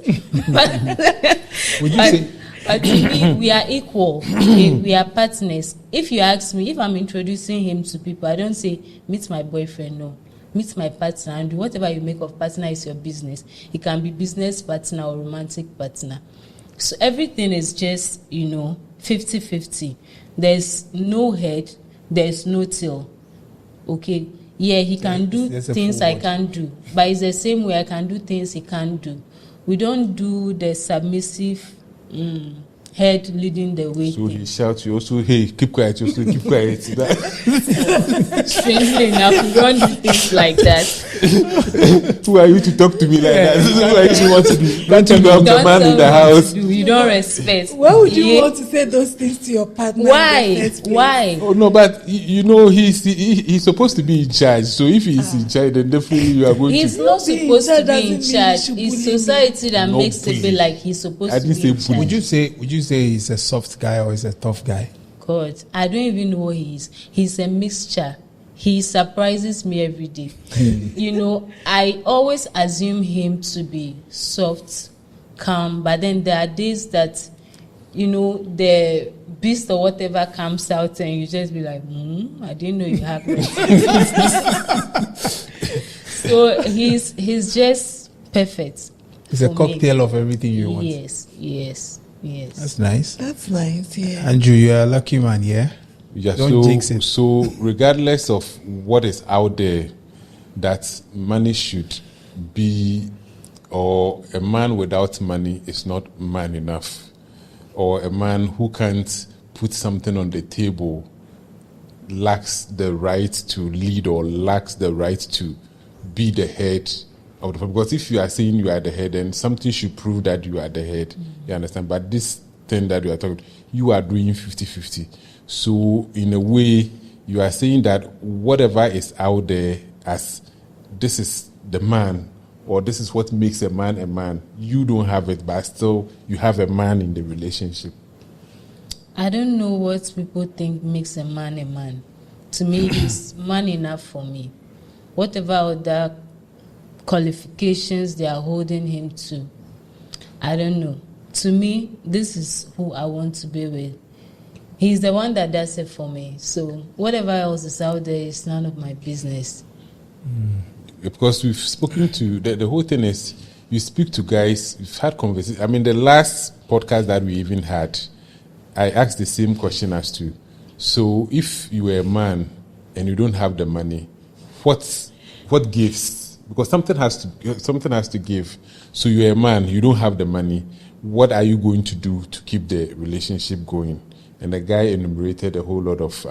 Would you say? But to me, we are equal. We are partners. If you ask me, if I'm introducing him to people, I don't say, meet my boyfriend. No. Meet my partner, and whatever you make of partner is your business. It can be business partner or romantic partner. So everything is just, 50-50. There's no head, there's no tail. Okay? Yeah, he can do things I can't do. But it's the same way I can do things he can't do. We don't do the submissive head leading the way. So he shouts, you also, hey, keep quiet, you also keep quiet. Strangely enough, we don't do things like that. Who are you to talk to me like that? This is what I actually want to do. Don't you know I'm the Don't man tell in the me what house? to do. You don't respect. Why would you want to say those things to your partner? Why? In the first place? Why? Oh no, but he's supposed to be in charge. So if he's in charge, then definitely you are going He's to. not supposed to be in doesn't mean charge. you should It's bully society that No makes it be bully. like he's supposed I to didn't be in say bully. charge. Would you say he's a soft guy or he's a tough guy? God, I don't even know what he is. He's a mixture. He surprises me every day. I always assume him to be soft, calm, but then there are days that, the beast or whatever comes out and you just be like, I didn't know you have that. So he's just perfect. It's a for cocktail me. of everything you want. Yes. That's nice. That's nice, yeah. Andrew, you're a lucky man, yeah? Yeah, Don't jinx it. so regardless of what is out there, that money should be, or a man without money is not man enough, or a man who can't put something on the table lacks the right to lead or lacks the right to be the head of the family. Because if you are saying you are the head, then something should prove that you are the head. You understand? But this thing that you are talking, you are doing 50-50. So in a way, you are saying that whatever is out there as this is the man, or this is what makes a man, you don't have it, but still you have a man in the relationship. I don't know what people think makes a man a man. To me, it's man enough for me. Whatever other qualifications they are holding him to, I don't know. To me, this is who I want to be with. He's the one that does it for me. So whatever else is out there is none of my business. Because we've spoken to, the whole thing is, you speak to guys, we've had conversations. I mean, the last podcast that we even had, I asked the same question as to, so if you were a man and you don't have the money, what gifts because something has to give. So you're a man, you don't have the money. What are you going to do to keep the relationship going? And the guy enumerated a whole lot of,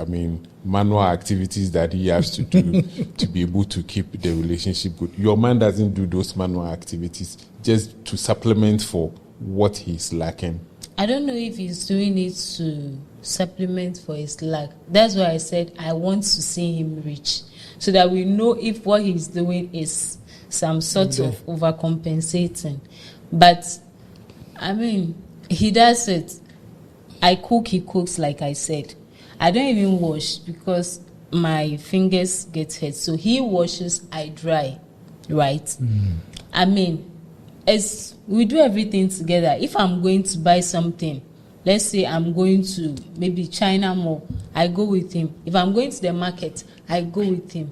manual activities that he has to do to be able to keep the relationship good. Your man doesn't do those manual activities just to supplement for what he's lacking. I don't know if he's doing it to supplement for his lack. That's why I said I want to see him rich, so that we know if what he's doing is some sort of overcompensating. But, he does it. I cook, he cooks, like I said. I don't even wash because my fingers get hurt. So he washes, I dry, right? As we do everything together. If I'm going to buy something, let's say I'm going to maybe China Mall, I go with him. If I'm going to the market, I go with him.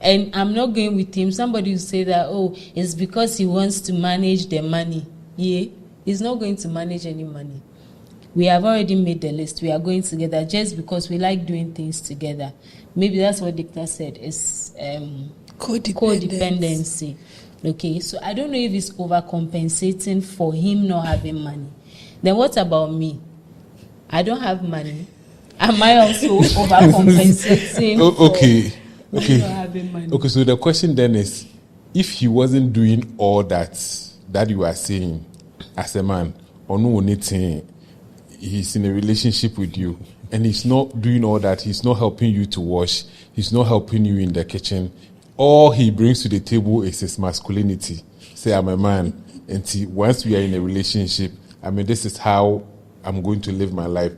And I'm not going with him. Somebody will say that, it's because he wants to manage the money. Yeah, he's not going to manage any money. We have already made the list. We are going together just because we like doing things together. Maybe that's what Dicta said is codependency. Okay, so I don't know if it's overcompensating for him not having money. Then what about me? I don't have money. Am I also overcompensating okay. not having money? Okay, so the question then is, if he wasn't doing all that you are saying as a man, or no anything, he's in a relationship with you, and he's not doing all that, he's not helping you to wash, he's not helping you in the kitchen, all he brings to the table is his masculinity. Say, I'm a man, and once we are in a relationship, this is how I'm going to live my life.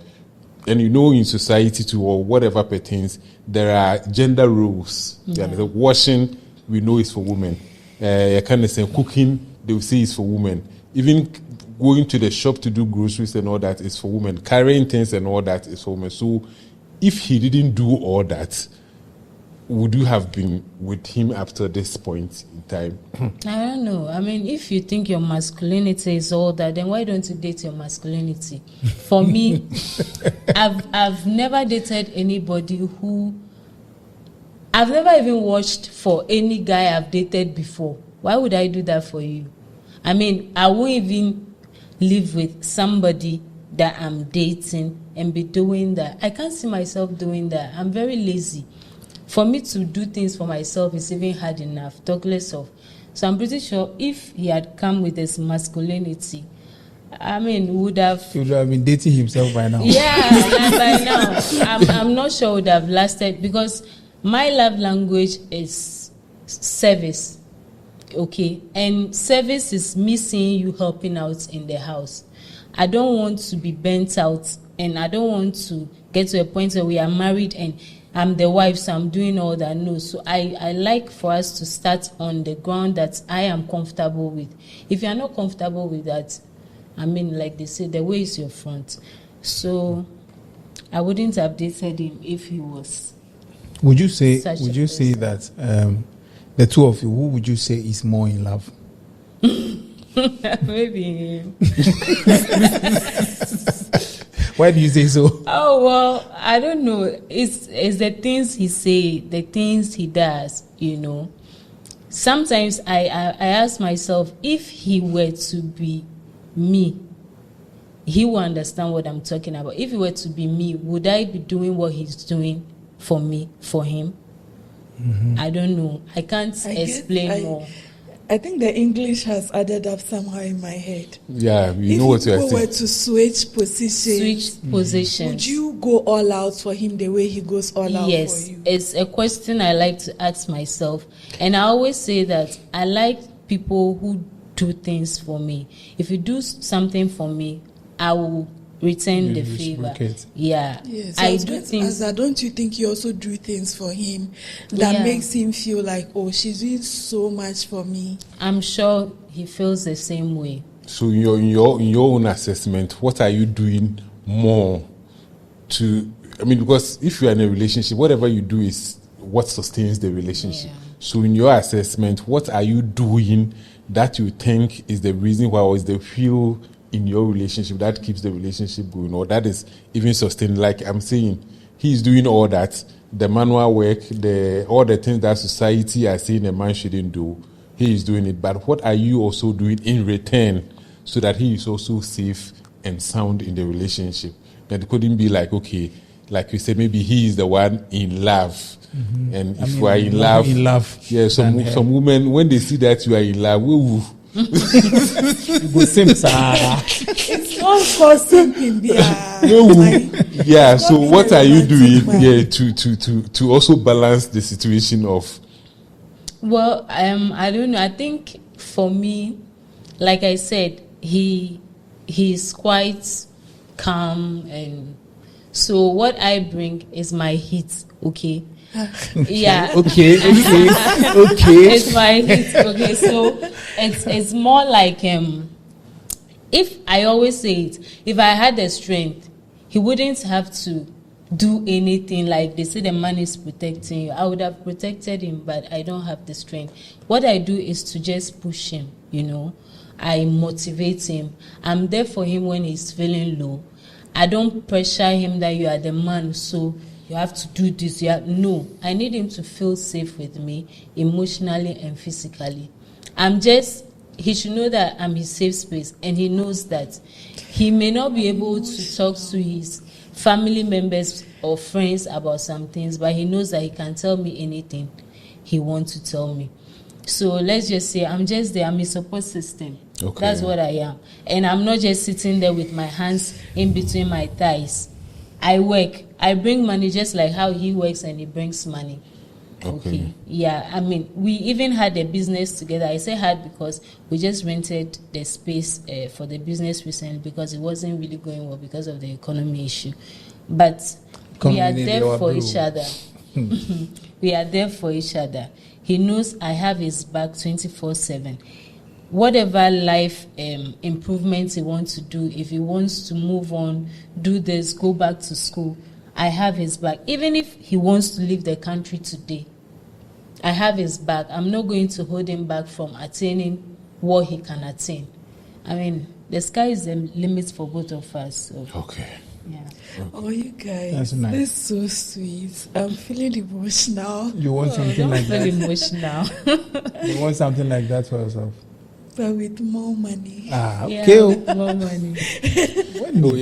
And in society too, or whatever pertains, there are gender roles. Yeah. Washing, we know is for women. Cooking, they will say it's for women. Even going to the shop to do groceries and all that is for women. Carrying things and all that is for women. So if he didn't do all that, would you have been with him after this point in time? I don't know. If you think your masculinity is all that, then why don't you date your masculinity? For me, I've never dated anybody who... I've never even watched for any guy I've dated before. Why would I do that for you? I won't even live with somebody that I'm dating and be doing that. I can't see myself doing that. I'm very lazy. For me to do things for myself is even hard enough, talk less of. So I'm pretty sure if he had come with his masculinity, would have... He would have been dating himself by now. Yeah, by now. I'm not sure would have lasted, because my love language is service. Okay, and service is me seeing you helping out in the house. I don't want to be burnt out, and I don't want to get to a point where we are married and I'm the wife, so I'm doing all that. No, so I like for us to start on the ground that I am comfortable with. If you're not comfortable with that, like they say, the way is your front. So I wouldn't have dated him if he was. Would you say that the two of you, who would you say is more in love? Maybe him. Why do you say so? Oh, well, I don't know. It's the things he say, the things he does, Sometimes I ask myself, if he were to be me, he will understand what I'm talking about. If he were to be me, would I be doing what he's doing for me, for him? Mm-hmm. I don't know. I can't explain more. I think the English has added up somehow in my head. Yeah, you know what you're saying. If you were to switch positions, would you go all out for him the way he goes all out for you? Yes, it's a question I like to ask myself. And I always say that I like people who do things for me. If you do something for me, I will return the favor. Yeah. Yes, I do things. Don't you think you also do things for him that makes him feel like, she's doing so much for me? I'm sure he feels the same way. So in your own assessment, what are you doing more to... because if you're in a relationship, whatever you do is what sustains the relationship. Yeah. So in your assessment, what are you doing that you think is the reason why, or is the fuel in your relationship that keeps the relationship going, or that is even sustained? Like I'm saying, he's doing all that, the manual work, all the things that society are saying a man shouldn't do. he is doing it, but what are you also doing in return so that he is also safe and sound in the relationship? That it couldn't be like, okay, like you said, maybe he is the one in love. Mm-hmm. And if we are in love, yeah, some women, when they see that you are in love, it's not for something. Yeah, so what are you doing to also balance the situation of? Well, I don't know. I think for me, like I said, he's quite calm, and so what I bring is my heat. Okay. Yeah. Okay. It's my heat. Okay. So it's more like if I always say it, if I had the strength, he wouldn't have to do anything. Like they say the man is protecting you. I would have protected him, but I don't have the strength. What I do is to just push him, I motivate him. I'm there for him when he's feeling low. I don't pressure him that you are the man, so you have to do this. No, I need him to feel safe with me emotionally and physically. He should know that I'm his safe space, and he knows that he may not be able to talk to his family members or friends about some things, but he knows that he can tell me anything he wants to tell me. So let's just say I'm just there. I'm his support system. Okay. That's what I am. And I'm not just sitting there with my hands in between my thighs. I work. I bring money just like how he works and he brings money. Okay. Yeah, I mean, we even had a business together. I say had because we just rented the space for the business recently because it wasn't really going well because of the economy issue. But we are there for each other. We are there for each other. He knows I have his back 24/7. Whatever life improvements he wants to do, if he wants to move on, do this, go back to school, I have his back. Even if he wants to leave the country today, I have his back. I'm not going to hold him back from attaining what he can attain. I mean, the sky is the limit for both of us. So. Okay. Yeah. Okay. Oh, you guys, that's nice. This is so sweet. I'm feeling emotional. You want something like that? Feel emotional. You want something like that for yourself? But with more money. Okay. Yeah, more money.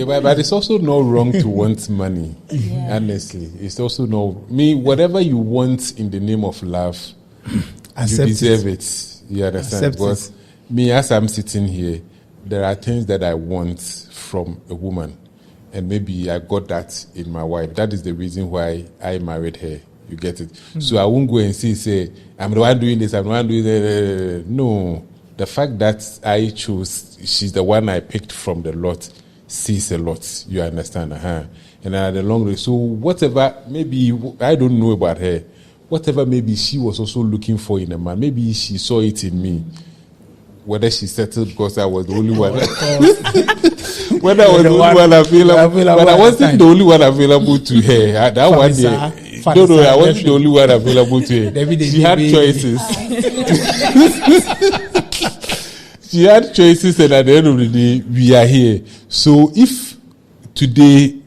But it's also not wrong to want money. Yeah. Honestly, it's also whatever you want in the name of love, you deserve it. You understand? Because me, as I'm sitting here, there are things that I want from a woman, and maybe I got that in my wife. That is the reason why I married her. You get it? Mm-hmm. So I won't go and say, I'm the one doing this, I'm the one doing that. No. The fact that I chose, she's the one I picked from the lot, says a lot. You understand? And at the long run, so whatever, maybe, I don't know about her, whatever maybe she was also looking for in a man, maybe she saw it in me. Whether she settled because I was the only one. Whether I was the only one available. But I wasn't the only one available to her. That one day. No, I wasn't the only one available to her. She had choices. She had choices, and at the end of the day, we are here. So if today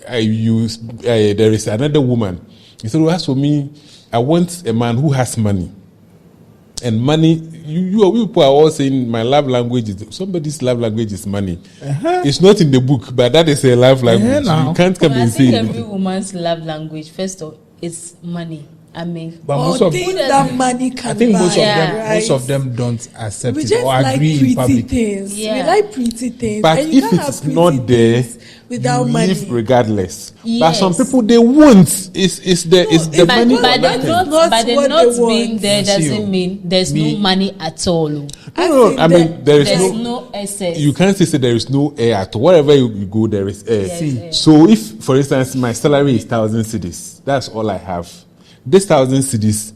there is another woman, he said, well, as for me, I want a man who has money. And money, you people are all saying my love language is, somebody's love language is money. It's not in the book, but that is a love language. You can't come and say I think every woman's love language, first of all, is money. I mean, but most of that money can I think buy, most of them don't accept it or like agree in public. Things. Yeah. We like pretty things. But and if it's not there, without you money, live regardless. Yes. But some people they won't. It's the money. But they're not being there doesn't mean there's no money at all. No, I mean there's no excess. You can't say there is no air at all. Wherever you go, there is air. Yes, so if, for instance, my salary is 1,000 cedis, that's all I have. This 1,000 cedis,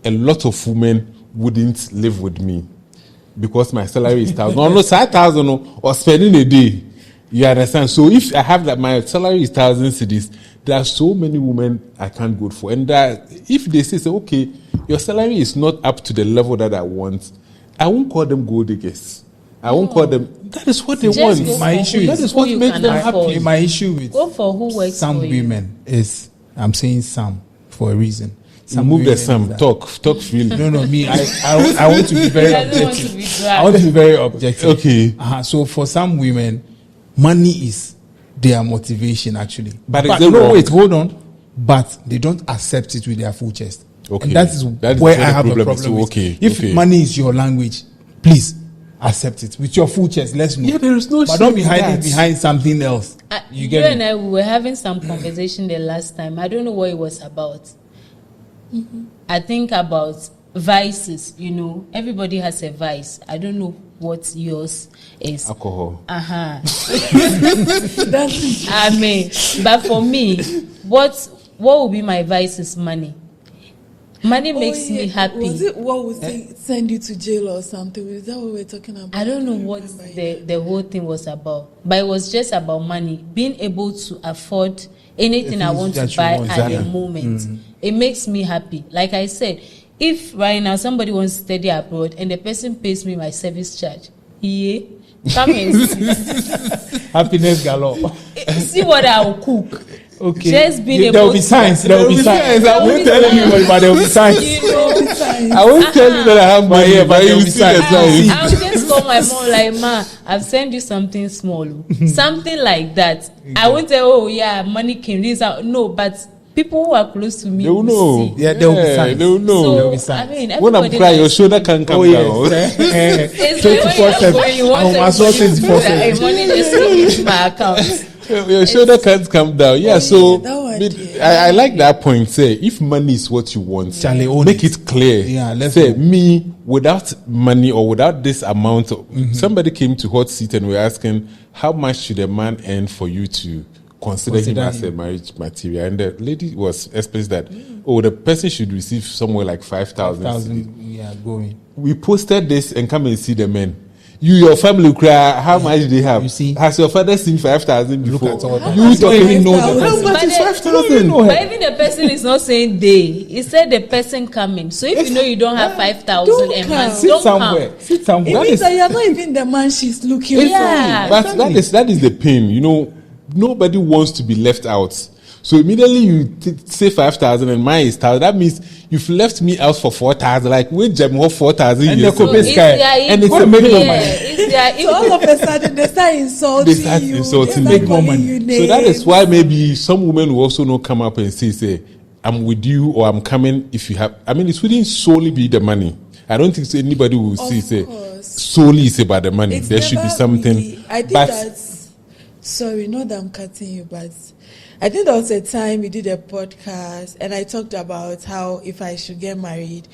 a lot of women wouldn't live with me because my salary is 1,000. No, 5,000 or spending a day. You understand? So if I have that, my salary is 1,000 cedis, there are so many women I can't go for. And if they say, okay, your salary is not up to the level that I want, I won't call them gold diggers. I won't call them. That is what they want. My issue that is what makes them happy. My issue with go for who works some for women is, I'm saying some for a reason. Remove the some. Talk freely. No, me. I want to be very objective. I want to be very objective. Okay. So for some women, money is their motivation actually. But wait, hold on. But they don't accept it with their full chest. Okay. And that is where I have a problem. So, okay. If money is your language, please accept it with your full chest. Let's know. Yeah, there is no. But don't be hiding behind something else. You and I, we were having some conversation the last time. I don't know what it was about. I think about vices. Everybody has a vice. I don't know what yours is. Alcohol. I mean, but for me, what would be my vice is money. Money makes me happy. Was it what would send you to jail or something? Is that what we're talking about? I don't know what the whole thing was about, but it was just about money. Being able to afford anything I want to buy at the moment. It makes me happy. Like I said, if right now somebody wants to study abroad and the person pays me my service charge, come and see. Happiness galore. See what I'll cook. Okay. Just being able there will be signs. There will be signs. I won't tell you, but there will be signs. I won't tell you that I have my ear, but you will see the signs. I'll just call my mom like, Ma, I've sent you something small. Something like that. I won't say, oh yeah, money can raise out. No, but people who are close to me they will know. Yeah, there will be signs. They will know. So, there will be signs. I mean, when I'm crying, your shoulder can't come down. 24/7. Money just comes into my account. Your shoulder can't come down. Yeah, I like that point. Say, if money is what you want, make it clear. Yeah, let's say me without money or without this amount. Somebody came to Hot Seat and we're asking how much should a man earn for you to consider him as a marriage material, and the lady was expressed that the person should receive somewhere like 5,000. Yeah, going. We posted this and come and see the men. Your family cry. How much do they have? You see, has your father seen 5,000 before? Look at all that. You don't even know the how much is 5,000. But even the person is not saying they. He said the person coming. So if you know you don't have 5,000 a month, don't come. Sit somewhere. It means that you're not even the man she's looking for. But that is the pain. Nobody wants to be left out. So immediately you say 5,000 and mine is 1,000. That means you've left me out for 4,000. Like we jam 4,000 and years. And it's a make more money. So all of a sudden they start insulting you. They make more money. So that is why maybe some women will also not come up and say, I'm with you or I'm coming if you have. I mean, it wouldn't solely be the money. I don't think anybody will say solely it's about the money. There should be something. I think that's. Sorry, not that I'm cutting you, but I think there was a time we did a podcast and I talked about how if I should get married,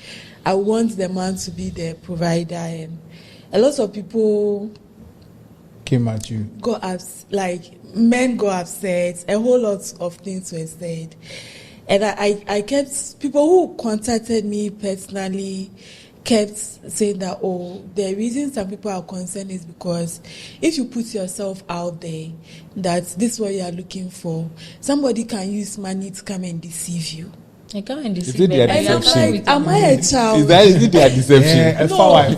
I want the man to be the provider, and a lot of people came at you. Men got upset, a whole lot of things were said. And I kept, people who contacted me personally kept saying that, the reason some people are concerned is because if you put yourself out there that this is what you are looking for, somebody can use money to come and deceive you. I come and deceive. Is it their deception? Am I a child? Is it their deception? Also, am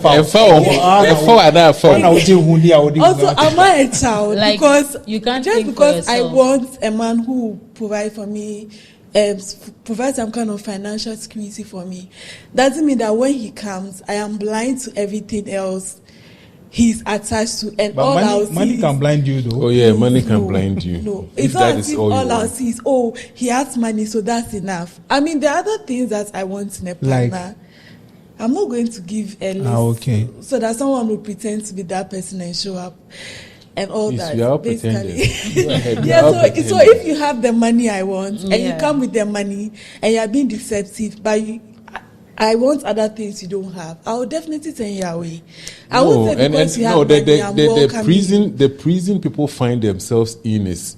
I a child? Like, because you can't just because I want a man who will provide for me, provide some kind of financial security for me, doesn't mean that when he comes, I am blind to everything else he's attached to, and but all money can blind you though. Oh yeah, money can blind you. No, it's not as if all I'll see is he has money, so that's enough. I mean, there are other things that I want in a partner. I'm not going to give a list so that someone will pretend to be that person and show up and all that. You are basically. So if you have the money I want and you come with the money and you are being deceptive, but I want other things you don't have, I will definitely turn you away. I won't say because you have money, the prison people find themselves in is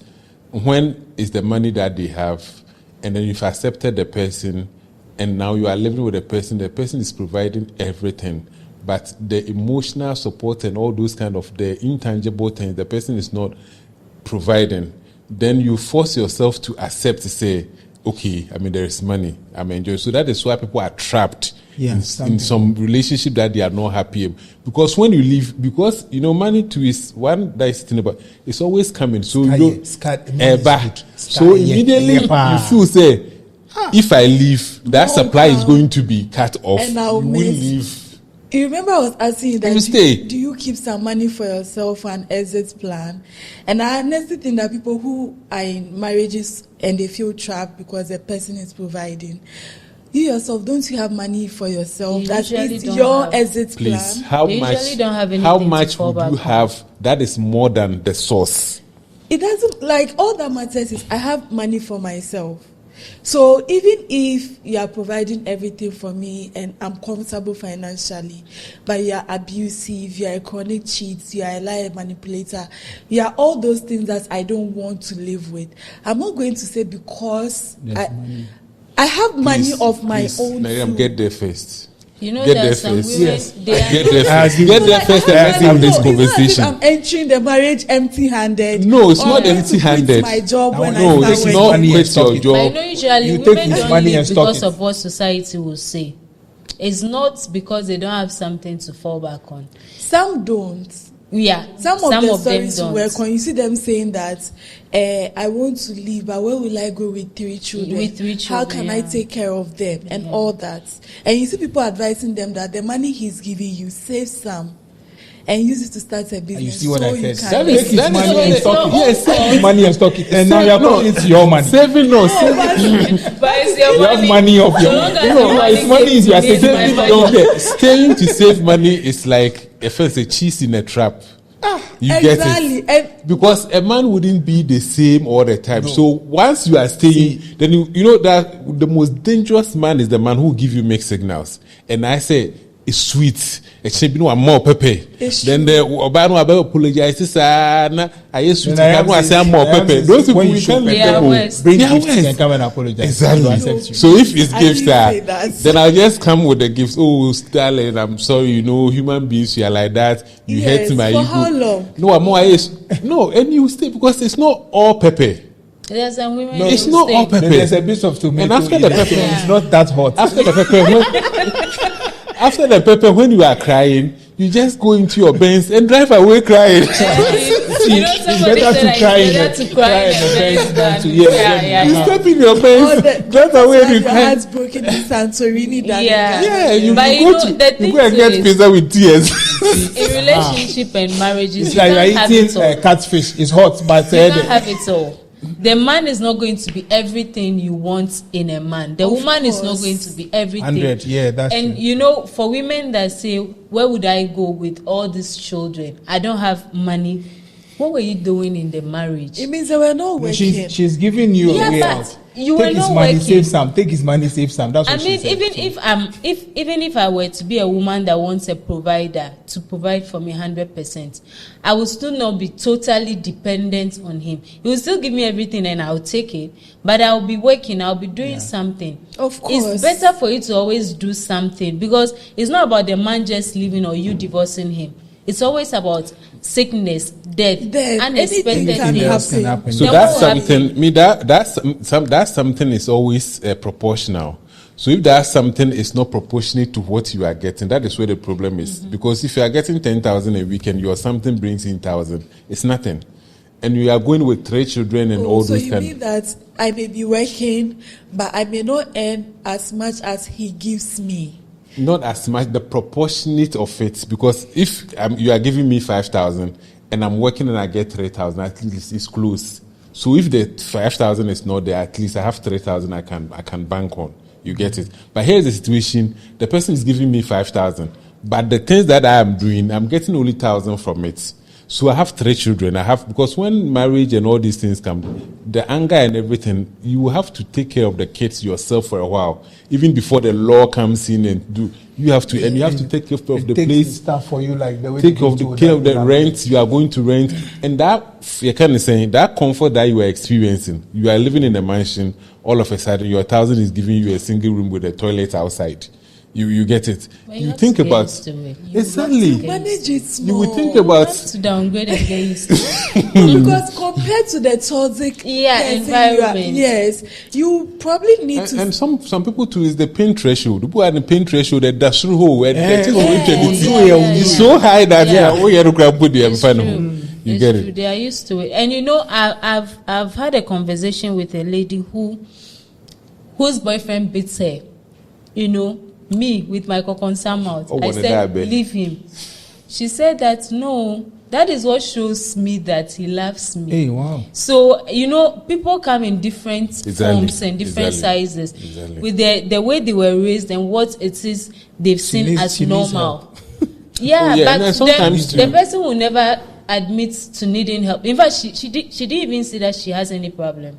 when it's the money that they have, and then you've accepted the person, and now you are living with the person is providing everything, but the emotional support and all those kind of the intangible things the person is not providing, then you force yourself to accept, to say, okay, I mean, there is money, I'm enjoying. So that is why people are trapped in some relationship that they are not happy. Because when you leave, money too is one that is sitting about, it's always coming. So so immediately you feel, say, If I leave, that supply is going to be cut off. And I'll you will leave. You remember I was asking you that You stay. do you keep some money for yourself for an exit plan? And I honestly think that people who are in marriages and they feel trapped because the person is providing, you yourself, don't you have money for yourself? That is your exit Please, plan. how They usually don't have much? How anything to much fall would you back on. have? That is more than the source. It doesn't, like, all that matters is I have money for myself. So even if you are providing everything for me and I'm comfortable financially, but you are abusive, you are a chronic cheat, you are a liar manipulator, you are all those things that I don't want to live with, I'm not going to say because I have money of my own. Nayram, too. get there first. You know Get there there are some first. women, Yes. they are Get there I first. agree. Get there first and let's have this It's not as if conversation. I'm entering the marriage empty-handed. No, it's or not I'm going to empty-handed. quit my job when No, I it's start not working. money and quit stock your it. But I job. know usually You take women his don't money leave and stock because it. of what society will say. It's not because they don't have something to fall back on. Some don't. Yeah, Some of the them stories you don't. work on, you see them saying that I want to leave, but where will I go with 3 children? With 3 How children, can I yeah. take care of them and all that? And you see people advising them that the money he's giving you, save some and use it to start a business. You see what so I you said? can- Take his that is money what and it's stock not. it. Yes, Take his money and stock it. And now you're calling it your money. Saving no, No, saving. but- But it's your You have money of your So long as no, the money it's money is you are gives me saving. my Don't money. get. Staying to save money is like if it's a cheese in a trap. You exactly. get it. Because a man wouldn't be the same all the time. So once you are staying, then you know that the most dangerous man is the man who give you mixed signals. And I say it's sweet. It should be no more pepper. It's Then the Obama apologizes. I used to Then I say have more to- pepper. Those people when you you show can't let Yeah, them go. West. Bring Yeah, gifts West. and come and apologize. Exactly. To accept you. So if it's I gifts, didn't say that. then I'll just come with the gifts. Oh, darling, I'm sorry. You know, human beings, you are like that. You Yes, hurt my for ego. how long? No, I'm more. No, and you stay because it's not all pepper. There's some women. No, who it's not stay. all pepper. Then there's a bit of tomato. And after in the it, pepper- so it's not that hot. After the pepper, after the pepper, when you are crying, you just go into your Benz and drive away crying. You know, It's somebody better said to that cry it's in better the- to cry cry in in the the Benz Benz than to than to- You yeah. step in your Or Benz, the- drive away and you your cry. heart's broken in Santorini. Than Yeah. Yeah, you But you go know, the to you thing go and get is- pizza with tears. In relationship and marriages, It's you like can't you're have eating it all. catfish. It's hot, but You can't have it all. The man is not going to be everything you want in a man. The Of woman is not course. going to be everything. 100, yeah, that's And true. you know, for women that say, "Where would I go with all these children? I don't have money." What were you doing in the marriage? It means they were not working. She's giving you Yeah, a way but out. you Take were his not money, working. save some. Take his money, save some. That's I what she mean, said. even if I were to be a woman that wants a provider to provide for me 100%, I would still not be totally dependent on him. He will still give me everything and I'll take it, but I'll be working. I'll be doing something. Of course. It's better for you to always do something because it's not about the man just leaving or you divorcing him. It's always about sickness, death, Death, unexpected anything can things. else can happen. So Then that's what will happen? something. That's something is always proportional. So if that something is not proportionate to what you are getting, that is where the problem is. Because if you are getting 10,000 a week and your something brings in 1,000, it's nothing. And you are going with 3 children and all So those you kind. mean that I may be working, but I may not earn as much as he gives me. Not as much, the proportionate of it. Because if you are giving me 5,000 and I'm working and I get 3,000, at least it's close. So if the 5,000 is not there, at least I have 3,000 I can bank on. You get it. But here's the situation: the person is giving me 5,000, but the things that I am doing, I'm getting only 1,000 from it. So I have 3 children. Because when marriage and all these things come, the anger and everything, you will have to take care of the kids yourself for a while, even before the law comes in and do. You have to, and you have to take care of the It takes place, stuff for you, like the way take you of the told care of that the you rent you are going to rent, and that you're kind of saying that comfort that you are experiencing. You are living in a mansion. All of a sudden, your 1,000 is giving you a single room with a toilet outside. You get it. But You have think to get about used to it. You exactly. have to Manage it small. You would think You about have to downgrade and get used to it. Because compared to the toxic Yeah, person environment. yes, you probably need to. and some people too is the pain threshold. People are the pain threshold that that's through and that is it's so high that put the It's final. true. You It's get true. it. They are used to it. And you know, I've had a conversation with a lady who whose boyfriend beats her, you know, me with my concern mouth, I said, leave him. She said that, no, that is what shows me that he loves me. Hey, wow. So, you know, people come in different forms and different sizes with the way they were raised and what it is they've seen as normal. But sometimes the person will never admit to needing help. In fact, she didn't even see that she has any problem.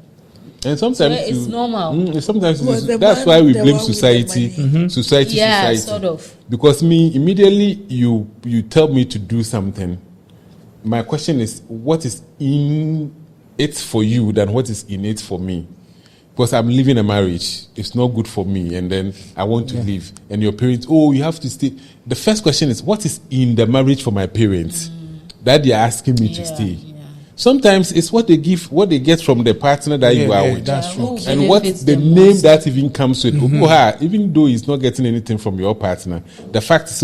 And sometimes it's normal. Sometimes that's why we blame society. Society. Sort of. Because me, immediately you tell me to do something. My question is, what is in it for you than what is in it for me? Because I'm living a marriage, it's not good for me, and then I want to leave. And your parents, you have to stay. The first question is, what is in the marriage for my parents that they are asking me to stay? Sometimes it's what they give, what they get from the partner that you are with. That's true. And what the name that even comes with. Even though he's not getting anything from your partner, the fact is,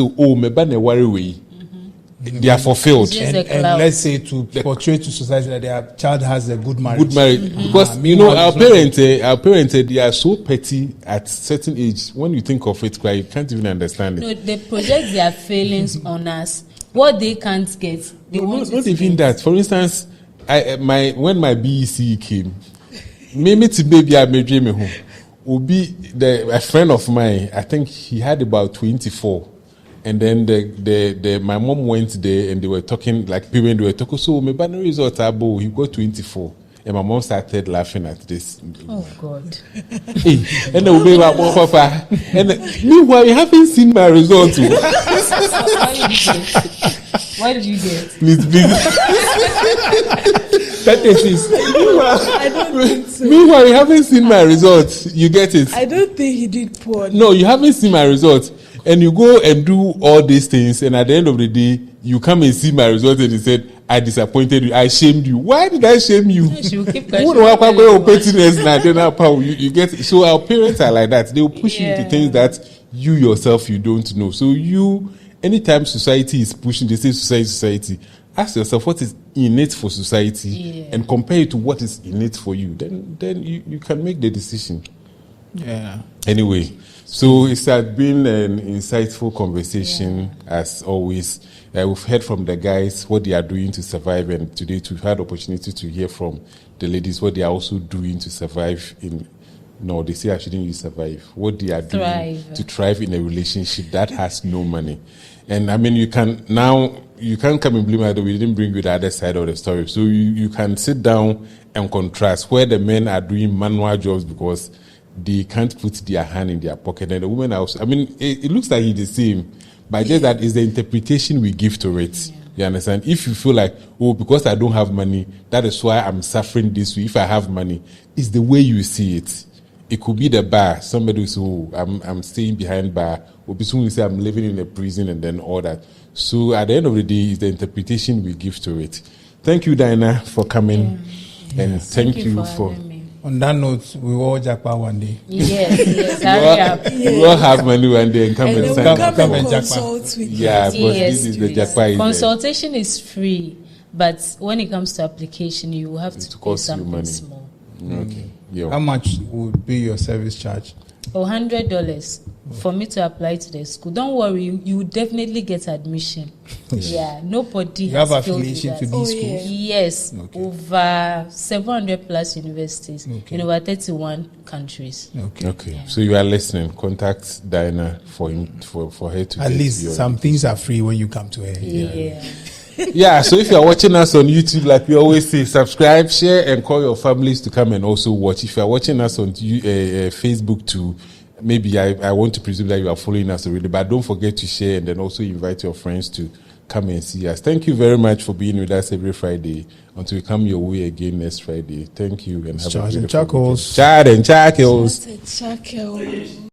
they are fulfilled. And let's say to portray to society that their child has a good marriage. Because, you know, our parents, they are so petty at certain age. When you think of it, you can't even understand it. No, they project their feelings on us. What they can't get, they want not even that. For instance, when my BEC came, maybe I made me home. A friend of mine, I think he had about 24. And then my mom went there and they were talking, like people they were talking, so my banner result, he got 24. And my mom started laughing at this. Oh, God. And then we my mom, Papa. And meanwhile, you haven't seen my result. So why did you get? Please. That is I don't think so. Meanwhile, you haven't seen my results. You get it? I don't think he did poor. No, you haven't seen my results. And you go and do all these things, and at the end of the day, you come and see my results, and he said, I disappointed you, I shamed you. Why did I shame you? She will keep you get it? So our parents are like that. They will push you into things that you yourself, you don't know. So anytime society is pushing, they say society, ask yourself what is in it for society and compare it to what is in it for you. Then you can make the decision. Yeah. Anyway, so it's been an insightful conversation as always. We've heard from the guys what they are doing to survive, and today we've had opportunity to hear from the ladies what they are also doing to survive they say I shouldn't use survive. What they are doing to thrive in a relationship that has no money. And I mean, you can't come and blame us that we didn't bring you the other side of the story. So you can sit down and contrast where the men are doing manual jobs because they can't put their hand in their pocket, and the women are also, I mean, it looks like it's the same, but just that is the interpretation we give to it. You understand? If you feel like, because I don't have money, that is why I'm suffering this way. If I have money, it's the way you see it. It could be the bar. Somebody will say, I'm staying behind bar. Or someone will say, I'm living in a prison, and then all that. So at the end of the day, it's the interpretation we give to it. Thank you, Diana, for coming. And thank you for on that note, we will all jackpot one day. Yes, hurry up. We all have money one day and come and consult with you. Yeah, but this is the jackpot. Consultation is free, but when it comes to application, you will have to pay something small. Okay. How much would be your service charge? $100 for me to apply to the school. Don't worry, you will definitely get admission. Nobody you has have affiliation to these schools? Yes, over 700 plus universities in over 31 countries. Okay. So you are listening. Contact Diana for her to at least some things are free when you come to her. So if you are watching us on YouTube, like we always say, subscribe, share, and call your families to come and also watch. If you are watching us on Facebook too, maybe I want to presume that you are following us already, but don't forget to share and then also invite your friends to come and see us. Thank you very much for being with us every Friday until we come your way again next Friday. Thank you and have a beautiful weekend. Chuckles. Chad and Chuckles.